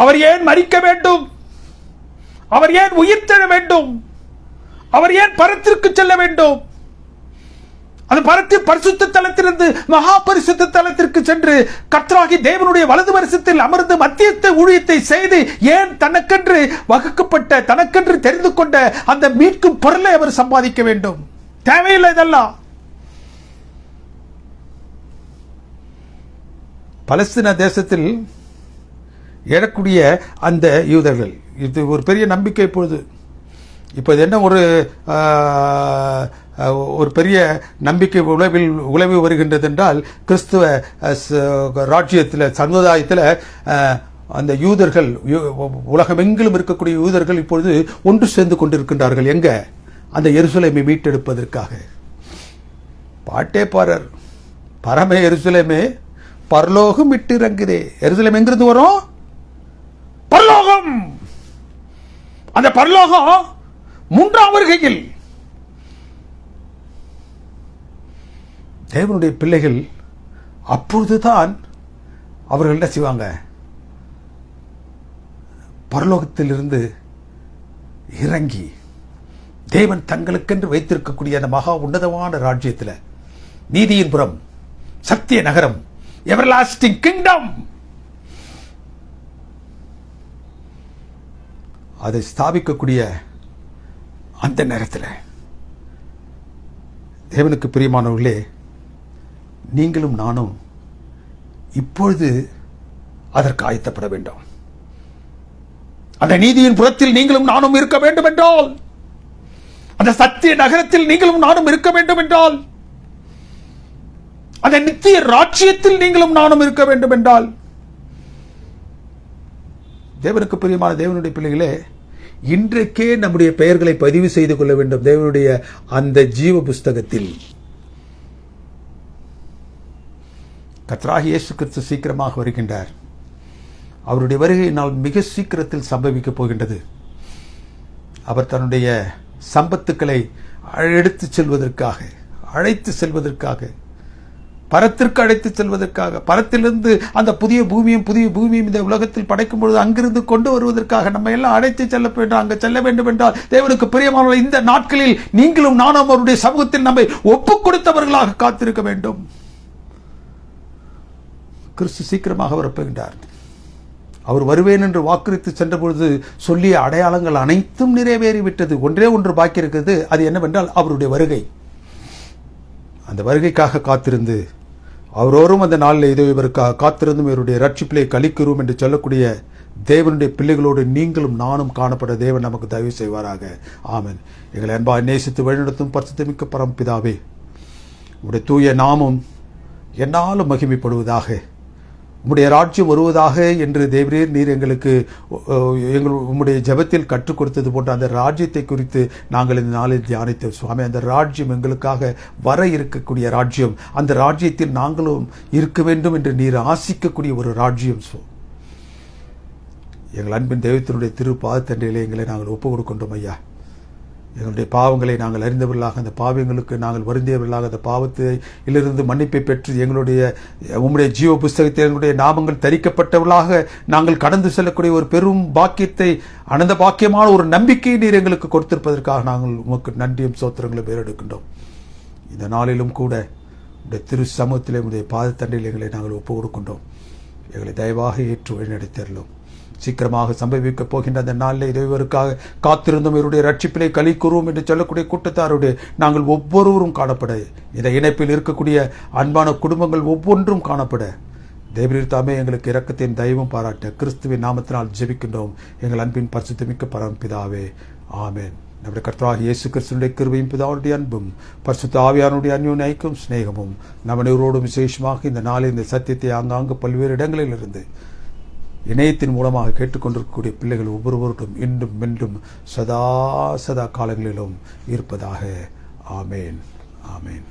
B: அவர் ஏன் மரிக்க வேண்டும்? அவர் ஏன் உயிர் தெழ வேண்டும்? அவர் ஏன் பரத்திற்கு செல்ல வேண்டும்? அந்த பரத்தில் பரிசுத்த தலத்திலிருந்து மகா பரிசுத்த தலத்திற்கு சென்று கர்த்தராகிய தேவனுடைய வலது வருஷத்தில் அமர்ந்து மத்தியத்தை ஊழியத்தை செய்து ஏன் தனக்கென்று வகுக்கப்பட்ட, தனக்கென்று தெரிந்து கொண்ட அந்த மீட்கும் பொருளை அவர் சம்பாதிக்க வேண்டும்? தேவையில்லை இதெல்லாம். பலஸ்தீன தேசத்தில் எழக்கூடிய அந்த யூதர்கள், இது ஒரு பெரிய நம்பிக்கை. இப்பொழுது இப்போது என்ன ஒரு பெரிய நம்பிக்கை உலவி வருகின்றது என்றால், கிறிஸ்துவ ராஜ்யத்தில் சமுதாயத்தில் அந்த யூதர்கள், உலகமெங்கிலும் இருக்கக்கூடிய யூதர்கள் இப்பொழுது ஒன்று சேர்ந்து கொண்டிருக்கின்றார்கள். எங்க? அந்த எருசலேமை மீட்டெடுப்பதற்காக. பாட்டே பாரர், பரமே எருசலேமே பரலோகம் விட்டு இறங்குதே. எருசலேம் எங்கிருந்து வரும்? பரலோகம். அந்த பரலோகம் மூன்றாம் வருகையில் தேவனுடைய பிள்ளைகள் அப்பொழுதுதான் அவர்கள் என்ன செய்வாங்க? பரலோகத்திலிருந்து இறங்கி தேவன் தங்களுக்கென்று வைத்திருக்கக்கூடிய அந்த மகா உன்னதமான ராஜ்யத்தில், நீதியின் புறம், சத்திய நகரம், எவர்லாஸ்டிங் கிங்டம், அதை ஸ்தாபிக்கக்கூடிய அந்த நேரத்தில் தேவனுக்கு பிரியமானவர்களே, நீங்களும் நானும் இப்பொழுது அதற்கு ஆயத்தப்பட வேண்டும். அந்த நீதியின் புறத்தில் நீங்களும் நானும் இருக்க வேண்டும் என்றால், அந்த சத்திய நகரத்தில் நீங்களும் நானும் இருக்க வேண்டும் என்றால், அந்த நித்திய ராஜ்யத்தில் நீங்களும் நானும் இருக்க வேண்டும் என்றால், தேவனுக்கு பிரியமான தேவனுடைய பிள்ளைகளே, இன்றைக்கே நம்முடைய பெயர்களை பதிவு செய்து கொள்ள வேண்டும் தேவனுடைய அந்த ஜீவ புஸ்தகத்தில். கர்த்தராகிய இயேசு கிறிஸ்து சீக்கிரமாக வருகின்றார். அவருடைய வருகையினால் மிக சீக்கிரத்தில் சம்பவிக்கப் போகின்றது. அவர் தன்னுடைய சம்பத்துக்களை எடுத்துச் செல்வதற்காக, அழைத்து செல்வதற்காக, பரத்திற்கு அழைத்து செல்வதற்காக, பரத்திலிருந்து அந்த புதிய பூமியும் இந்த உலகத்தில் படைக்கும் பொழுது அங்கிருந்து கொண்டு வருவதற்காக நம்ம எல்லாம் அழைத்து செல்ல வேண்டும். அங்கு செல்ல வேண்டும் என்றால் தேவனுக்கு பிரியமான இந்த நாட்களில் நீங்களும் நானும் அவருடைய சமூகத்தில் நம்மை ஒப்புக் கொடுத்தவர்களாக காத்திருக்க வேண்டும். கிறிஸ்து சீக்கிரமாக வரப்போகின்றார். அவர் வருவேன் என்று வாக்குறுதி சென்ற பொழுது சொல்லிய அடையாளங்கள் அனைத்தும் நிறைவேறிவிட்டது. ஒன்றே ஒன்று பாக்கி இருக்கிறது. அது என்னவென்றால் அவருடைய வருகை. அந்த வருகைக்காக காத்திருந்து, அவரோரும் அந்த நாளில் இதோ இவருக்காக காத்திருந்தும் இவருடைய ரட்சிப்பிலே கலிக்கிறோம் என்று சொல்லக்கூடிய தேவனுடைய பிள்ளைகளோடு நீங்களும் நானும் காணப்பட தேவன் நமக்கு தயவு செய்வாராக. ஆமென். எங்களை அன்பாய் நேசித்து வழிநடத்தும் பரிசுத்தமிக்க பரமபிதாவே, உம்முடைய தூய நாமம் என்னாலும் மகிமைப்படுவதாக, உம்முடைய ராஜ்யம் வருவதாக என்று தேவரீர் நீர் எங்களுக்கு உம்முடைய ஜெபத்தில் கற்றுக் கொடுத்தது போன்ற அந்த ராஜ்யத்தை குறித்து நாங்கள் இந்த நாளில் தியானித்தோம் சுவாமி. அந்த ராஜ்யம் எங்களுக்காக வர இருக்கக்கூடிய ராஜ்யம், அந்த ராஜ்யத்தில் நாங்களும் இருக்க வேண்டும் என்று நீர் ஆசிக்கக்கூடிய ஒரு ராஜ்யம். எங்கள் அன்பின் தெய்வத்தினுடைய திருப்பாதத்தண்டையிலே எங்களை நாங்கள் ஒப்புக் கொடுக்கின்றோம் ஐயா. எங்களுடைய பாவங்களை நாங்கள் அறிந்தவர்களாக, அந்த பாவங்களுக்கு நாங்கள் வருந்தியவர்களாக, அந்த பாவத்திலிருந்து மன்னிப்பை பெற்று எங்களுடைய உம்முடைய ஜீவ புஸ்தகத்தில் எங்களுடைய நாமங்கள் தரிக்கப்பட்டவர்களாக நாங்கள் கடந்து செல்லக்கூடிய ஒரு பெரும் பாக்கியத்தை, அனந்த பாக்கியமான ஒரு நம்பிக்கையை நீர் எங்களுக்கு கொடுத்திருப்பதற்காக நாங்கள் உமக்கு நன்றியும் சோத்திரங்களும் பேரெடுக்கின்றோம். இந்த நாளிலும் கூட உடைய திரு சமூகத்திலே உடைய பாதத்தண்டையில் எங்களை நாங்கள் ஒப்புக் கொடுக்கின்றோம். எங்களை தயவாக ஏற்று வழிநடத்தியறலும். சீக்கிரமாக சம்பவிக்கப் போகின்ற அந்த நாளில் இதைவருக்காக காத்திருந்தும் இவருடைய ரட்சிப்பிலே களி கூறுவோம் என்று சொல்லக்கூடிய கூட்டத்தாருடைய நாங்கள் ஒவ்வொருவரும் காணப்பட, இந்த இணைப்பில் இருக்கக்கூடிய அன்பான குடும்பங்கள் ஒவ்வொன்றும் காணப்பட தேவரீர் தாமே எங்களுக்கு இரக்கத்தின் தயவும் பாராட்ட கிறிஸ்துவின் நாமத்தினால் ஜெபிக்கின்றோம் எங்கள் அன்பின் பரிசுத்தமிக்க பரமபிதாவே. ஆமென். நம்முடைய கர்த்தராகிய இயேசு கிறிஸ்துவினுடைய கிருபையும் பிதாவுடைய அன்பும் பரிசுத்த ஆவியானுடைய அந்யோன்ய ஐக்கியமும் சிநேகமும் நம் அனைவரோடும் விசேஷமாக இந்த நாளில் இந்த சத்தியத்தை ஆங்காங்கு பல்வேறு இடங்களில் இருந்து இணையத்தின் மூலமாக கேட்டுக்கொண்டிருக்கக்கூடிய பிள்ளைகள் ஒவ்வொருவருக்கும் இன்றும் மென்றும் சதா காலங்களிலும் இருப்பதாக. ஆமேன். ஆமேன்.